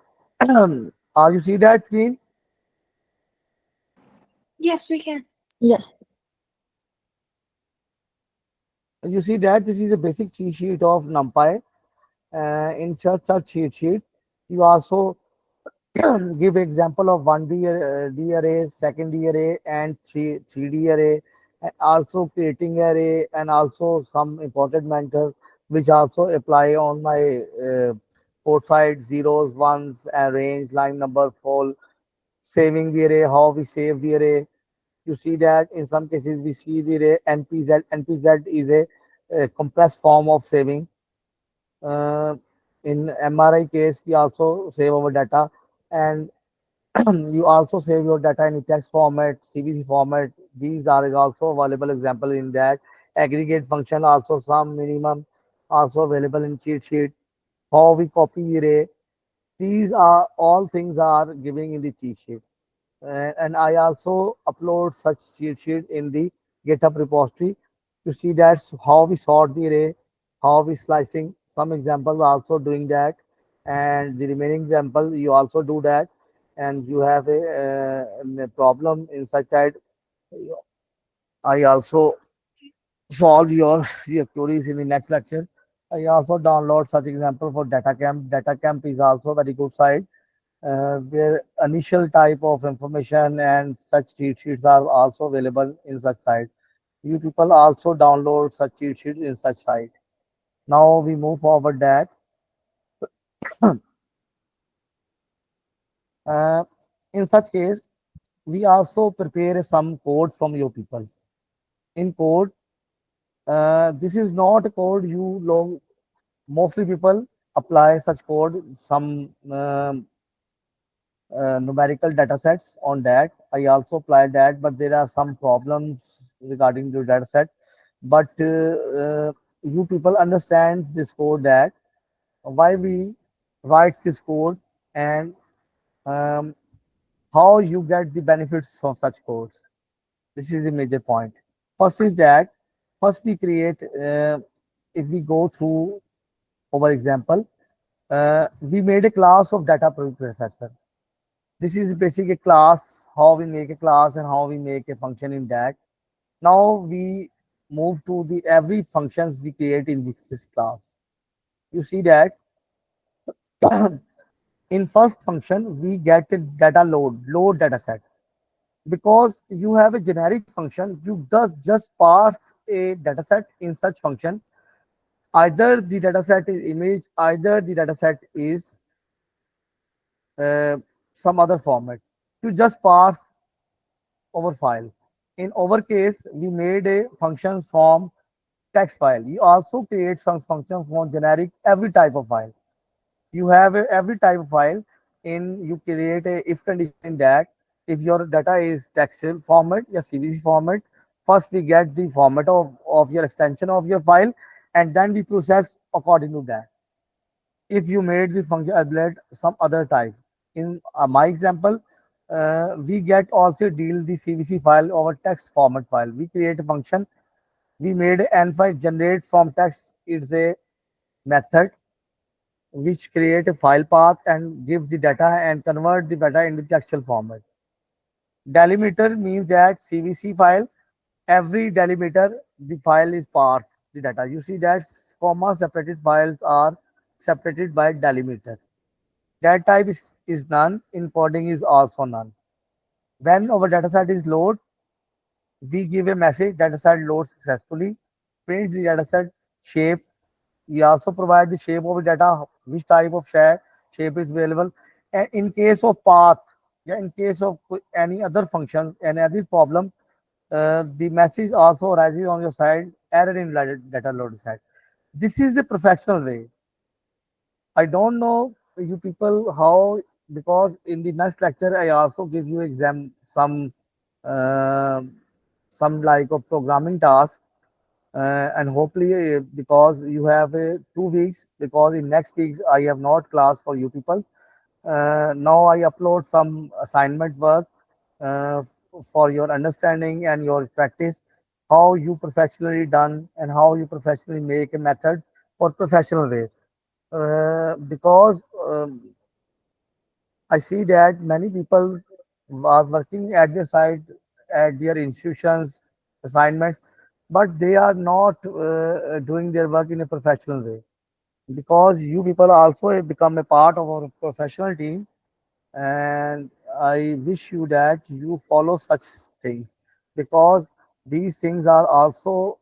are you see that screen? Yes, we can. Yeah. You see that this is a basic cheat sheet of NumPy. In such cheat sheet, you also give example of 1D D array, second D array, and 3D array, and also creating array, and also some important methods which also apply on my port side zeros, ones, and range, line number, full, saving the array, how we save the array. You see that in some cases we see the array NPZ. NPZ is a compressed form of saving. Uh, in MRI case, we also save our data, and you also save your data in text format, CVC format. These are also available example in that. Aggregate function also some minimum also available in cheat sheet. How we copy array. These are all things are giving in the cheat sheet. And I also upload such cheat sheet in the GitHub repository. You see that's how we sort the array, how we slicing. Some examples also doing that, and the remaining example you also do that. And you have a problem in such that I also solve your queries in the next lecture. I also download such example for DataCamp. DataCamp is also very good site where initial type of information and such cheat sheets are also available in such site. You people also download such cheat sheets in such site. Now we move forward that uh, in such case we also prepare some code from your people. In code, this is not a code you long mostly people apply such code some numerical data sets on that. I also apply that, but there are some problems regarding the data set. But you people understand this code that why we write this code and um, how you get the benefits from such codes. This is a major point. First is that first we create, if we go through our example, we made a class of data processor. This is basically a class, how we make a class and how we make a function in that. Now we move to the every functions we create in this class. You see that in first function we get a data load data set. Because you have a generic function, you just parse a data set in such function. Either the data set is image, either the data set is uh, some other format. You just parse our file. In our case, we made a functions from text file. You also create some functions from generic every type of file. You have every type of file. In you create a if condition in that if your data is text format or CVC format, first we get the format of your extension of your file, and then we process according to that. If you made the function evaluate some other type. In my example, we get also deal the CVC file over text format file. We create a function. We made n file generate from text. It's a method which create a file path and give the data and convert the data into textual format. Delimiter means that CVC file, every delimiter, the file is parsed, the data. You see that comma separated files are separated by delimiter. That type is none, encoding is also none. When our dataset is load, we give a message dataset load successfully, print the dataset shape. We also provide the shape of the data, which type of shape is available. And in case of path, yeah, in case of any other function, any other problem, the message also arises on your side, error in data load side. This is the professional way. I don't know you people how because in the next lecture I also give you exam uh, some like of programming task, and hopefully because you have 2 weeks, because in next weeks I have not class for you people. Now I upload some assignment work uh, for your understanding and your practice, how you professionally done and how you professionally make a method for professional way. Because I see that many people are working at their side, at their institutions, assignments, but they are not doing their work in a professional way. Because you people also have become a part of our professional team, and I wish you that you follow such things, because these things are also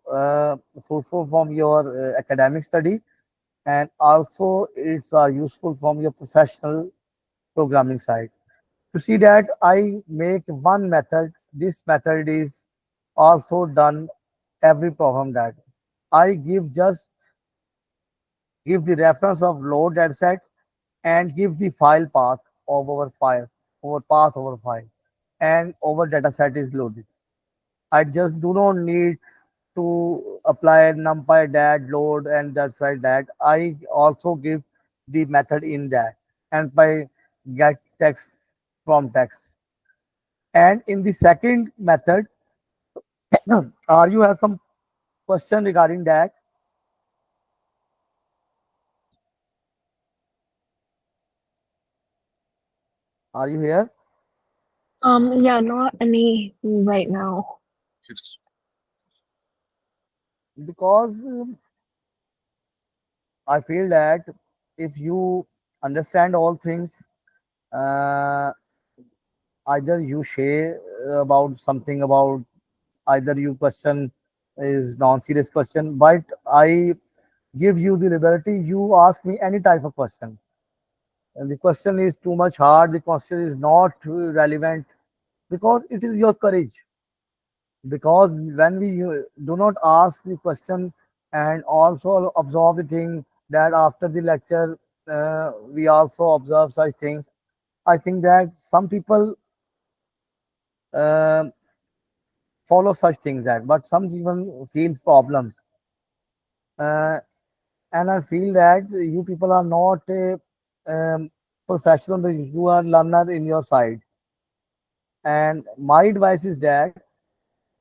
fruitful from your academic study, and also it's useful from your professional programming side. To see that I make one method, this method is also done every program that I give the reference of load dataset and give the file path of our file, our path over file, and our dataset is loaded. I just do not need to apply numpy dat load and that's right that I also give the method in that, and by get text from text. And in the second method, are you have some question regarding that? Are you here? Yeah, not any right now. Yes. Because I feel that if you understand all things, uh, either you share about something about, either you question is non-serious question, but I give you the liberty. You ask me any type of question, and the question is too much hard. The question is not relevant, because it is your courage. Because when we do not ask the question and also observe the thing, that after the lecture we also observe such things, I think that some people uh, follow such things, that but some even feel problems, uh, and I feel that you people are not a professional, but you are learner in your side. And my advice is that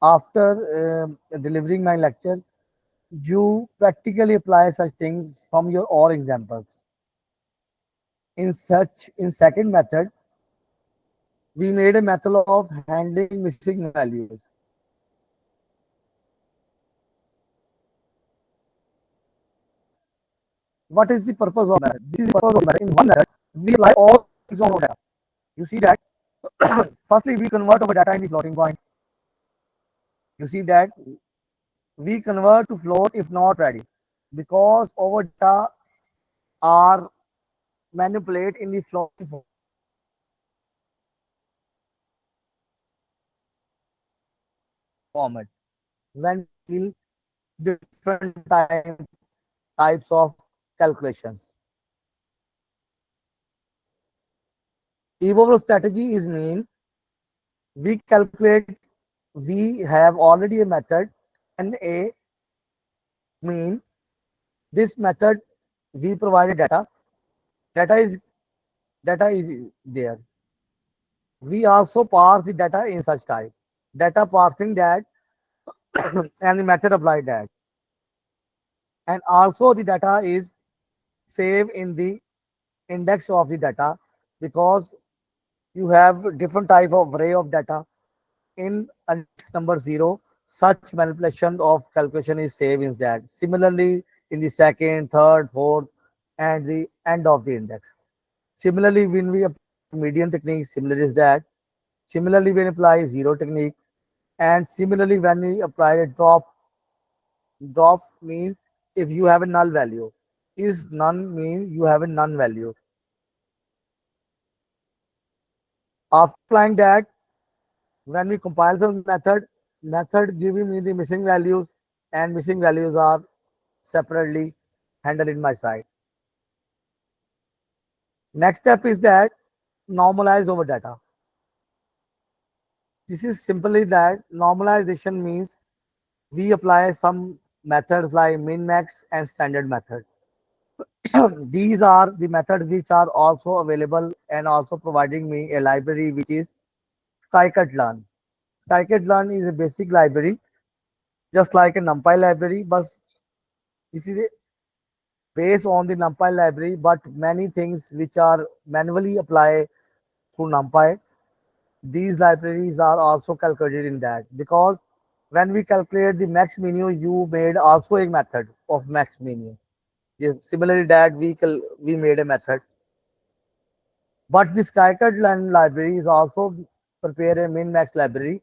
after delivering my lecture, you practically apply such things from your own examples. In second method, we made a method of handling missing values. What is the purpose of method? This is the purpose of the method. In one method, we apply all things on our data. You see that firstly we convert our data in the floating point. You see that we convert to float if not ready, because our data are manipulated in the floating format when we deal different types of calculations. Evolve strategy is mean we calculate, we have already a method, and a mean this method we provided data, data is data is there. We also parse the data in such type, data parsing that and the method applied that, and also the data is saved in the index of the data, because you have different type of array of data. In index number 0, such manipulation of calculation is saved in that. Similarly, in the second, third, fourth, and the end of the index. Similarly, when we apply median technique, similar is that. Similarly, when we apply zero technique, and similarly when we apply a drop means if you have a null value, is none means you have a none value. After applying that, when we compile the method giving me the missing values, and missing values are separately handled in my side. Next step is that normalize over data. This is simply that normalization means we apply some methods like min max and standard method. These are the methods which are also available and also providing me a library which is scikit-learn. Scikit-learn is a basic library just like a NumPy library, but this is based on the NumPy library, but many things which are manually applied through NumPy, these libraries are also calculated in that, because when we calculate the max menu, you made also a method of max menu. Yes, similarly that we made a method, but this scikit-learn library is also prepare a min max library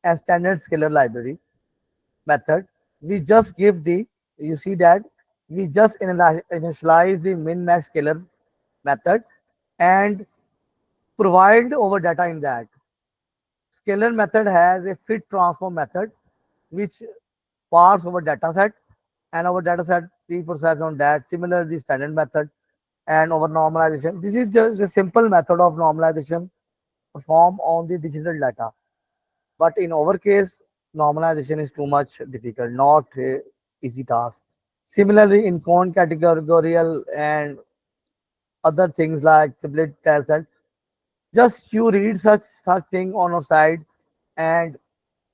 and standard scalar library method. We just give the, you see that we just initialize the min max scalar method and provide over data in that. Scalar method has a fit transform method which parse over dataset, and our dataset pre-process on that. Similar the standard method and our normalization. This is just a simple method of normalization performed on the digital data. But in our case, normalization is too much difficult, not a easy task. Similarly, in categorical and other things like split dataset, just you read such thing on our side and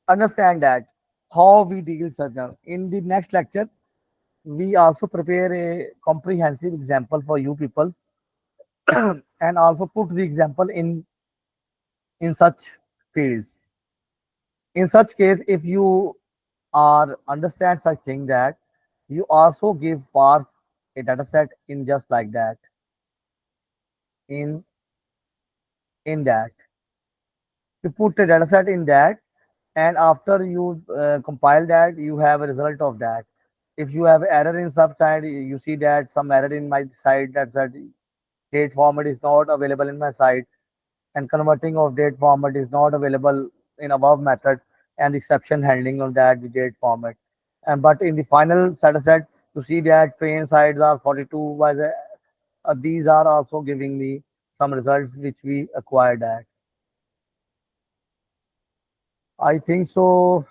understand that how we deal such them. In the next lecture, we also prepare a comprehensive example for you people and also put the example in such fields. In such case, if you are understand such thing that you also give parse a data set in just like that in that you put a data set in that, and after you compile that, you have a result of that. If you have error in some side, you see that some error in my side, that said date format is not available in my side, and converting of date format is not available in above method, and exception handling of that with date format. And but in the final data set, you see that train sides are 42 by the these are also giving me some results which we acquired at. I think so.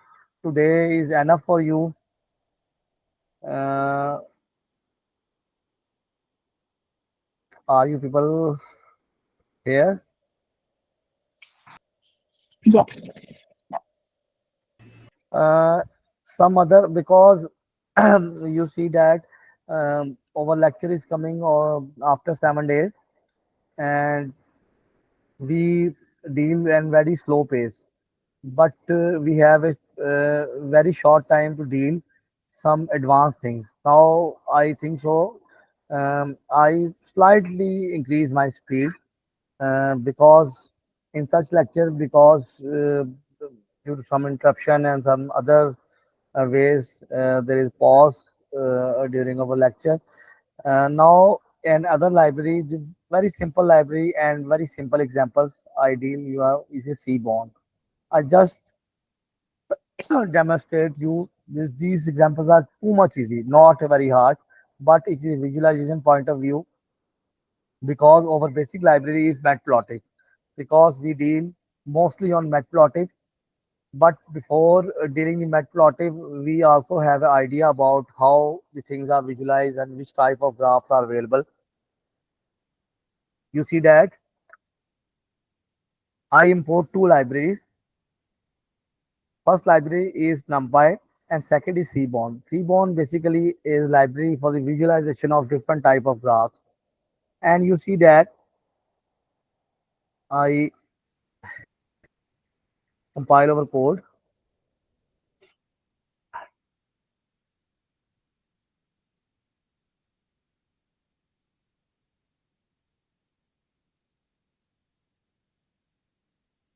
Today is enough for you. Uh, are you people here? Yeah. Uh, some other, because you see that our lecture is coming after 7 days, and we deal in very slow pace, but we have a very short time to deal some advanced things. Now I think so. I slightly increase my speed because in such lecture, because due to some interruption and some other ways, there is pause during our lecture. Now, in other library, the very simple library and very simple examples I deal you have is a SEABORN. I just demonstrate you these examples are too much easy, not very hard, but it is visualization point of view, because our basic library is matplotlib, because we deal mostly on matplotlib. But before dealing in matplotlib, we also have an idea about how the things are visualized and which type of graphs are available. You see that I import two libraries. First library is NumPy and second is SEABORN. SEABORN basically is library for the visualization of different type of graphs. And you see that I compile our code.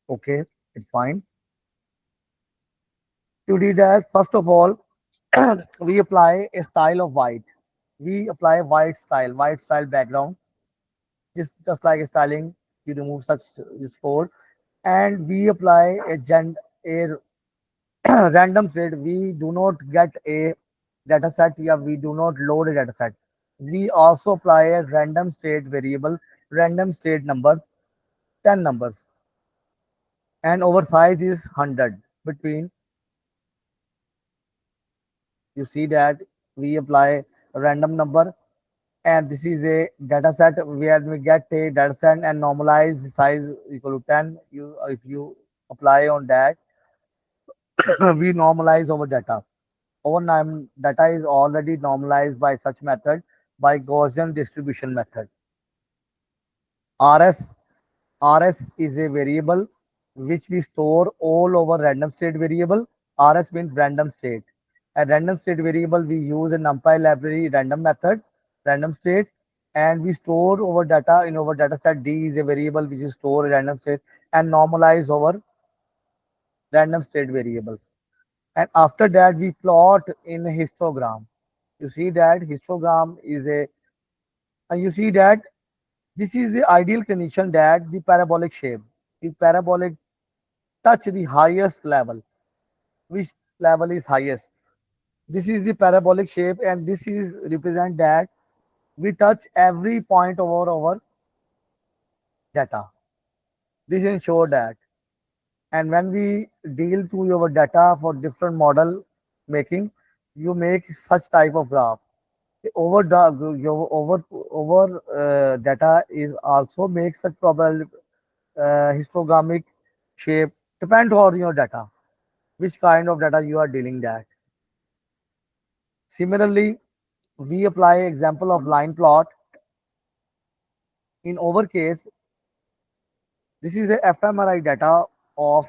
Okay, it's fine. To do that, first of all, we apply a style of white. We apply white style background. Just like a styling, you remove such this code, and we apply a random state. We do not get a data set, yeah, we do not load a data set. We also apply a random state variable, random state numbers, 10 numbers, and our size is 100 between. You see that we apply a random number, and this is a data set where we get a data set and normalize the size equal to 10. You if you apply on that, we normalize our data. Our data is already normalized by such method, by Gaussian distribution method. rs rs is a variable which we store all over random state variable. Rs means random state. A random state variable we use in Numpy library random method, random state, and we store our data in our data set. D is a variable which is store random state and normalize our random state variables. And after that we plot in a histogram. You see that histogram is a, and you see that this is the ideal condition that the parabolic shape, the parabolic touch the highest level. Which level is highest? This is the parabolic shape, and this is represent that we touch every point over our data. This ensure that. And when we deal to your data for different model making, you make such type of graph. The your over data is also makes such probable histogrammic shape. Depend on your data, which kind of data you are dealing that. Similarly, we apply example of line plot. In our case, this is the fMRI data of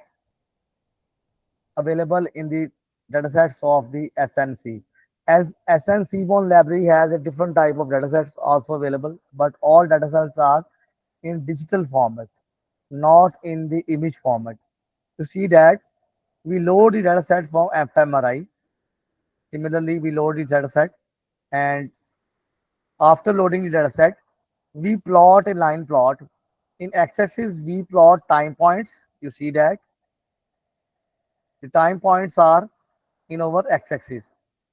available in the datasets of the SNC. As SEABORN library has a different type of datasets also available, but all datasets are in digital format, not in the image format. To see that, we load the dataset from fMRI. Similarly, we load the dataset, and after loading the dataset, we plot a line plot. In x-axis, we plot time points. You see that the time points are in our x-axis.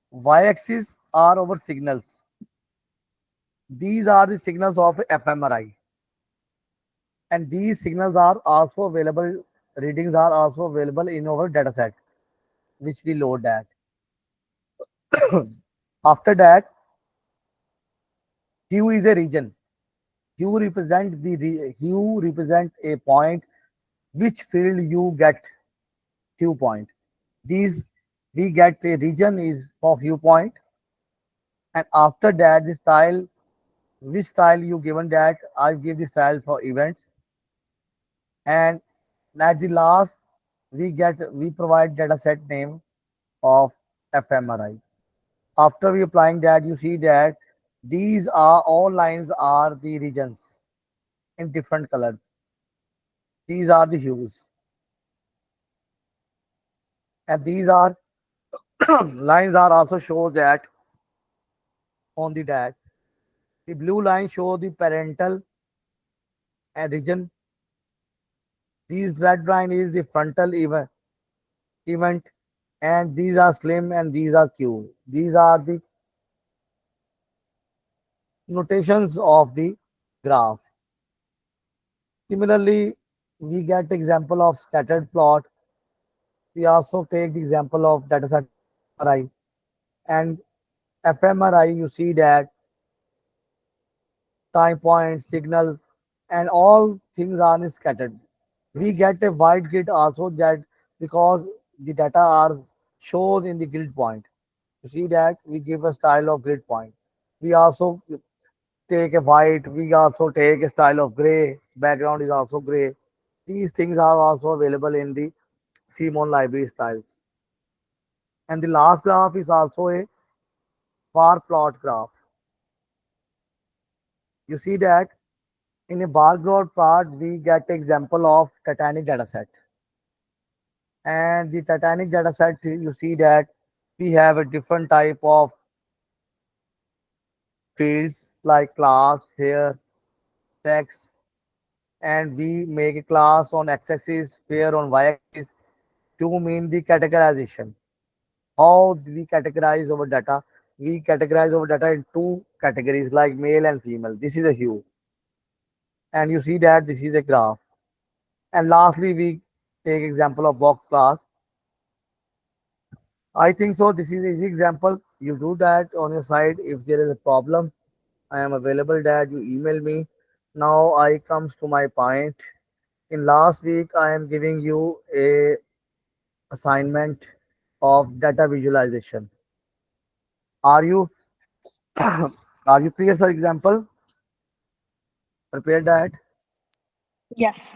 Y-axis are our signals. These are the signals of fMRI, and these signals are also available. Readings are also available in our dataset, which we load that. After that, hue is a region. Hue represent a point which field you get hue point. These we get a region is for viewpoint, and after that the style, which style you given that I give the style for events, and at the last we provide data set name of fMRI. After we applying that, you see that these are all lines are the regions in different colors. These are the hues, and these are lines are also show that on the DAT. The blue line show the parental region. These red line is the frontal event, and these are slim and these are Q. These are the notations of the graph. Similarly, we get example of scattered plot. We also take the example of dataset fMRI, and fMRI. You see that time points, signals, and all things are scattered. We get a white grid also that because the data are shown in the grid point. You see that we give a style of grid point. We also take a white, we also take a style of gray, background is also gray. These things are also available in the SEABORN library styles. And the last graph is also a bar plot graph. You see that in a bar plot part, we get example of Titanic dataset. And the Titanic dataset, you see that we have a different type of fields like class, here, text, and we make a class on x-axis, pair on y-axis to mean the categorization. How we categorize our data? We categorize our data in two categories like male and female. This is a hue, and you see that this is a graph. And lastly, we take example of box class. I think so. This is easy example. You do that on your side. If there is a problem, I am available that you email me. Now I comes to my point. In last week, I am giving you a assignment of data visualization. Are you are you clear, sir? Example, prepare that. Yes.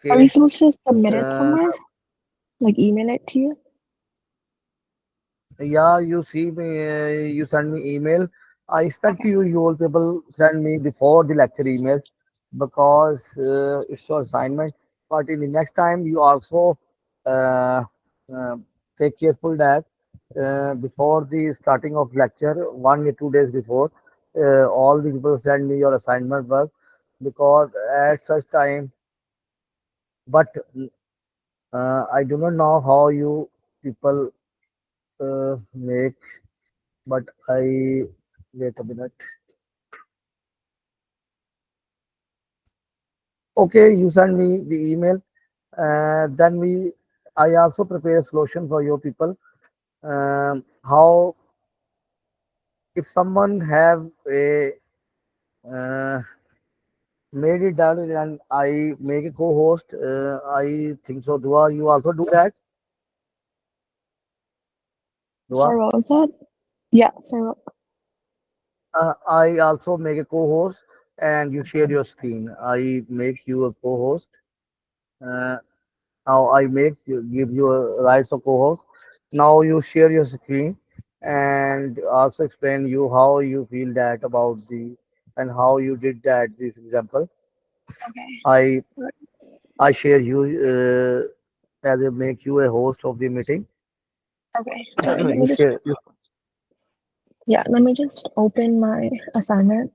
Are we Okay. supposed to submit it Uh, somewhere? Like email it to you? yeah, you see me. You send me email. I expect Okay. you all people send me before the lecture emails because it's your assignment. But in the next time, you also uh, uh, take careful that before the starting of lecture, 1 or 2 days before, all the people send me your assignment work because at such time. But I do not know how you people make, but I wait a minute. Okay, you send me the email. Then I also prepare a solution for your people. How if someone have a uh, made it done and I make a co-host, I think so. Dua, you also do that, Dua. Sorry, what was that? Yeah, sorry. What? I also make a co-host, and you share your screen. I make you a co-host. Uh, Now I make you give you a rights of co-host. Now you share your screen and also explain you how you feel that about the and how you did that this example. Okay. I I share you as a make you a host of the meeting. Okay. So let me You just share you, open my assignment.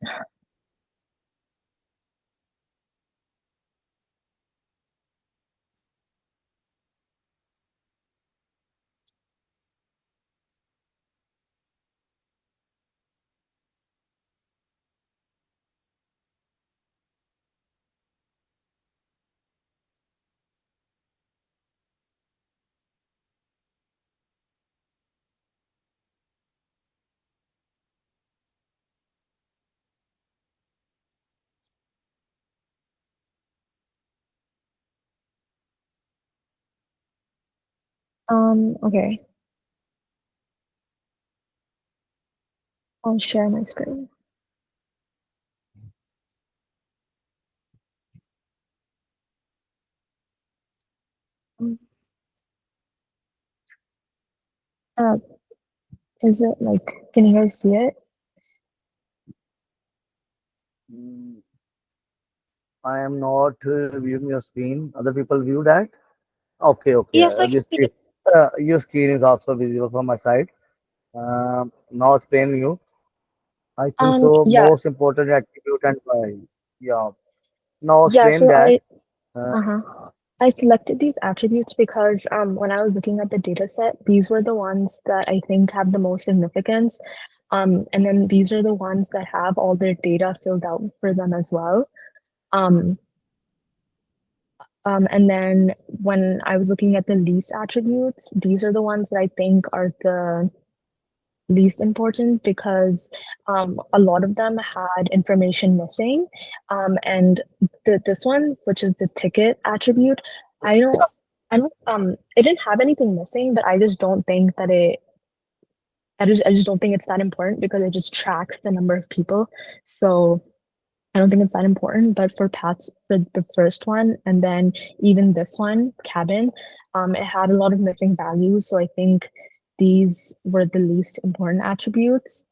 Okay. I'll share my screen. Um, Uh, is it like, can you guys see it? Mm, I am not viewing your screen. Other people view that. Okay, okay. Yes, I can see it. Your screen is also visible from my side. Now explain you. I think so. Yeah, Most important attribute and why. Yeah. Now yeah. explain So that. Uh, uh-huh. I selected these attributes because when I was looking at the data set, these were the ones that I think have the most significance. And then these are the ones that have all their data filled out for them as well. Um, and then when I was looking at the least attributes, these are the ones that I think are the least important because a lot of them had information missing. And this one, which is the ticket attribute, I don't, it didn't have anything missing, but I just don't think that I just don't think it's that important because it just tracks the number of people. So I don't think it's that important, but for Pat's the first one and then even this one, cabin, it had a lot of missing values. So I think these were the least important attributes.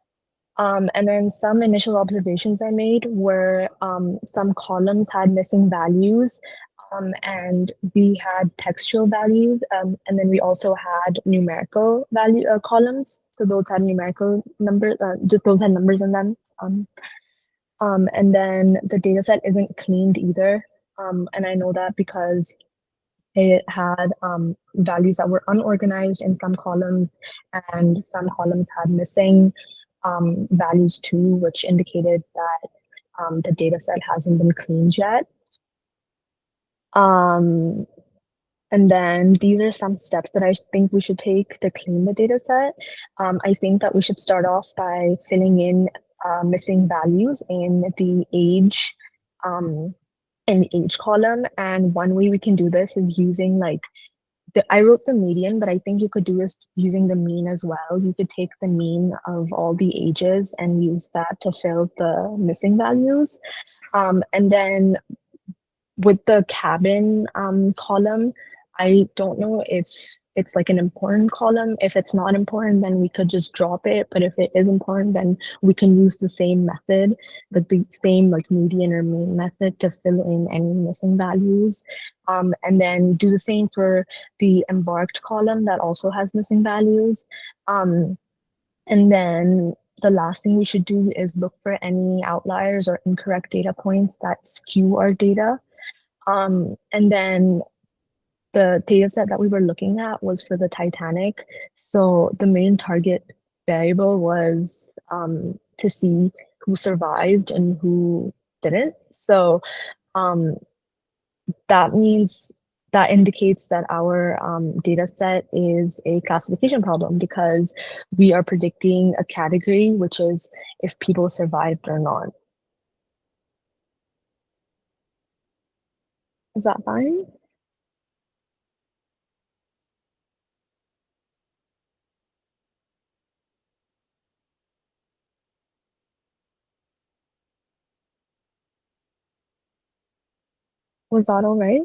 And then some initial observations I made were some columns had missing values, and we had textual values, and then we also had numerical value columns. So those had numerical numbers, those had numbers in them. And then the data set isn't cleaned either. And I know that because it had values that were unorganized in some columns, and some columns had missing values too, which indicated that the data set hasn't been cleaned yet. And then these are some steps that I think we should take to clean the data set. I think that we should start off by filling in missing values in the age column. And one way we can do this is using I wrote the median, but I think you could do this using the mean as well. You could take the mean of all the ages and use that to fill the missing values. And then with the cabin column, I don't know if it's like an important column. If it's not important, then we could just drop it. But if it is important, then we can use the same method, like the same like median or mean method to fill in any missing values. And then do the same for the embarked column that also has missing values. And then the last thing we should do is look for any outliers or incorrect data points that skew our data. And then the data set that we were looking at was for the Titanic. So the main target variable was to see who survived and who didn't. So that indicates that our data set is a classification problem because we are predicting a category, which is if people survived or not. Is that fine? Was that all right?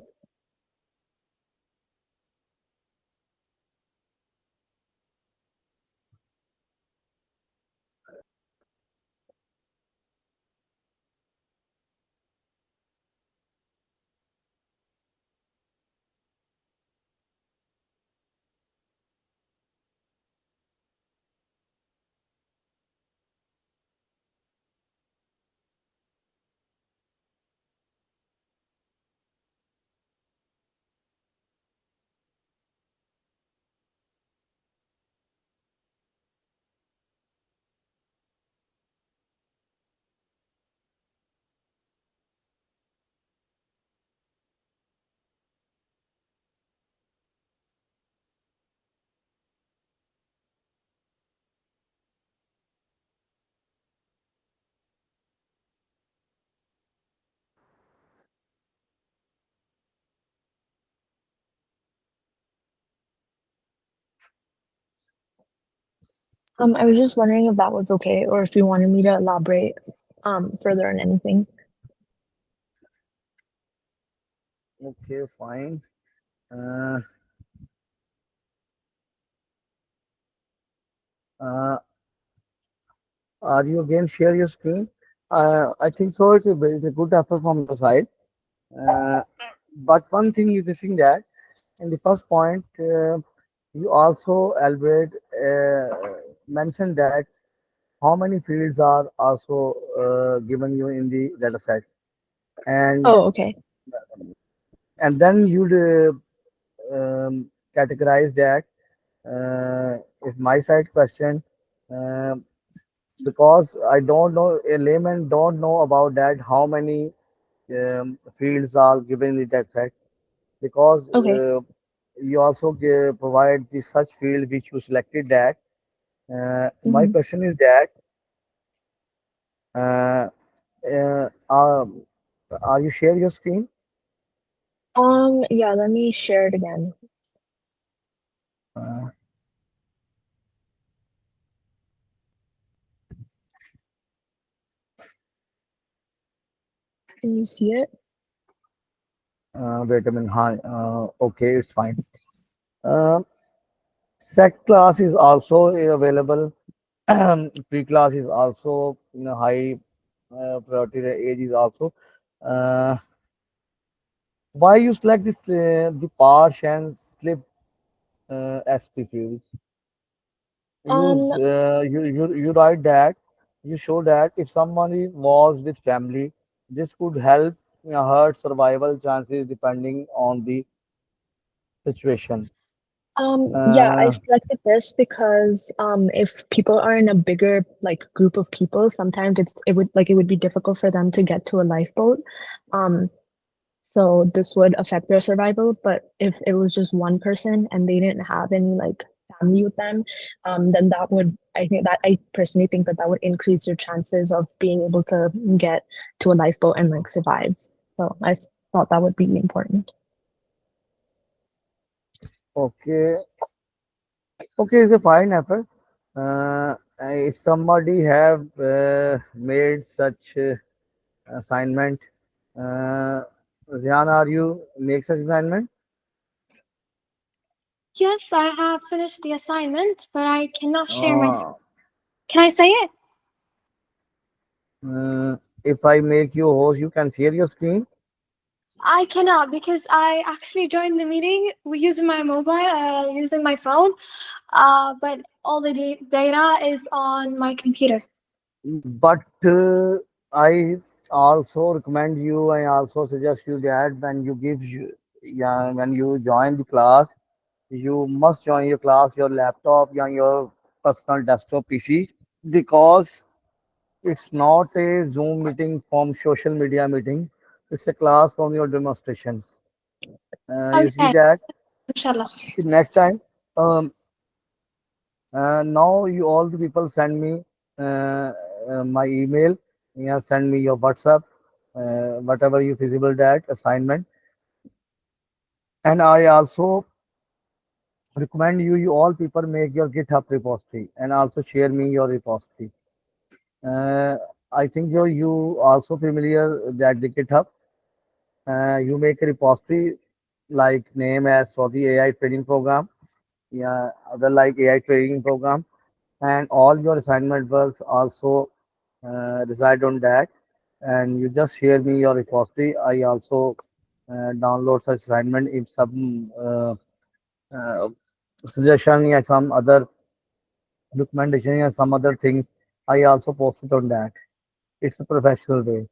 I was just wondering if that was okay, or if you wanted me to elaborate further on anything. Okay, fine. Uh, uh, are you again share your screen? I think so. It's a good effort from your side. Uh, but one thing is missing that in the first point, you also elaborate mentioned that how many fields are also given you in the data set, and Oh, okay. then you'd categorize that. If my side question, uh, because I don't know, a layman don't know about that how many fields are given in the data set, because Okay. you also provide the search field which you selected that. My Mhm. question is that uh, uh, um, are you share your screen? Yeah, let me share it again. Uh, Can you see it? Wait a minute. Hi. Okay, it's fine. Sec class is also available. Pre-class is also high priority. Age is also. Uh, why you select this the parse and slip SP fields? Um, You write that you show that if somebody was with family, this could help hurt survival chances depending on the situation. yeah, I Uh, selected this because if people are in a bigger like group of people, sometimes it would be difficult for them to get to a lifeboat. Um, So this would affect their survival. But if it was just one person and they didn't have any like family with them, then that would, I personally think that would increase your chances of being able to get to a lifeboat and like survive. So I thought that would be important. Okay. Okay, it's a fine effort. If somebody have made such assignment, Zian, are you make such assignment? Yes, I have finished the assignment, but I cannot share my. Uh, Can I say it? if I make you host, you can share your screen. I cannot because I actually joined the meeting using my mobile, using my phone. But all the data is on my computer. But I also recommend you. I also suggest you that when you give you, yeah, when you join the class, you must join your class, your laptop, or your personal desktop PC, because it's not a Zoom meeting from social media meeting. It's a class from your demonstrations. You see Okay, that inshallah. the next time. Um, Now you all the people send me my email. Yeah, send me your WhatsApp, whatever you feasible that assignment. And I also recommend you, you all people make your GitHub repository and also share me your repository. Uh, I think you also familiar that the GitHub. You make a repository like name as for the AI training program. Yeah, other like AI training program, and all your assignment works also reside on that. And you just share me your repository. I also download such assignment. If some uh, suggestion or some other documentation or some other things, I also post it on that. It's a professional way,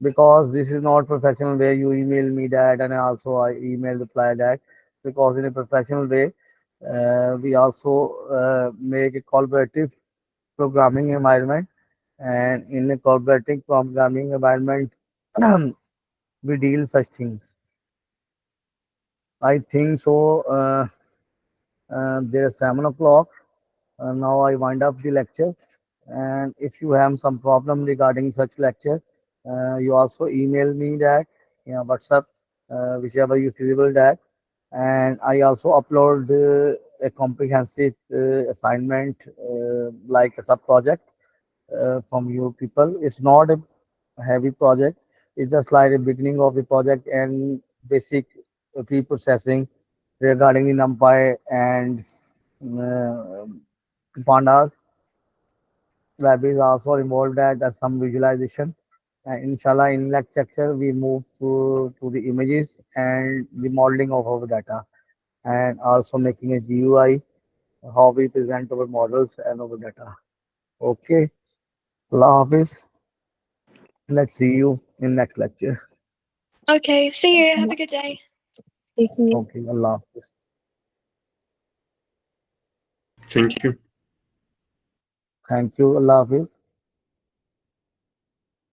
because this is not professional way you email me that and also I email reply that. Because in a professional way, we also make a collaborative programming environment, and in a collaborative programming environment we deal such things. I think so. There's 7 o'clock. Now I wind up the lecture. And if you have some problem regarding such lecture, you also email me that, WhatsApp, whichever you feasible that. And I also upload a comprehensive assignment like a sub project from you people. It's not a heavy project. It's just like the beginning of the project and basic pre-processing regarding the NumPy and uh, pandas. Libraries also involved at some visualization. And inshallah, in next lecture, we move to the images and the modeling of our data, and also making a GUI, how we present our models and our data. Okay, Allah Hafiz. Let's see you in next lecture. Okay, see you. Have a good day. Thank you. Okay, Allah Hafiz. Thank you. Thank you, Allah Hafiz.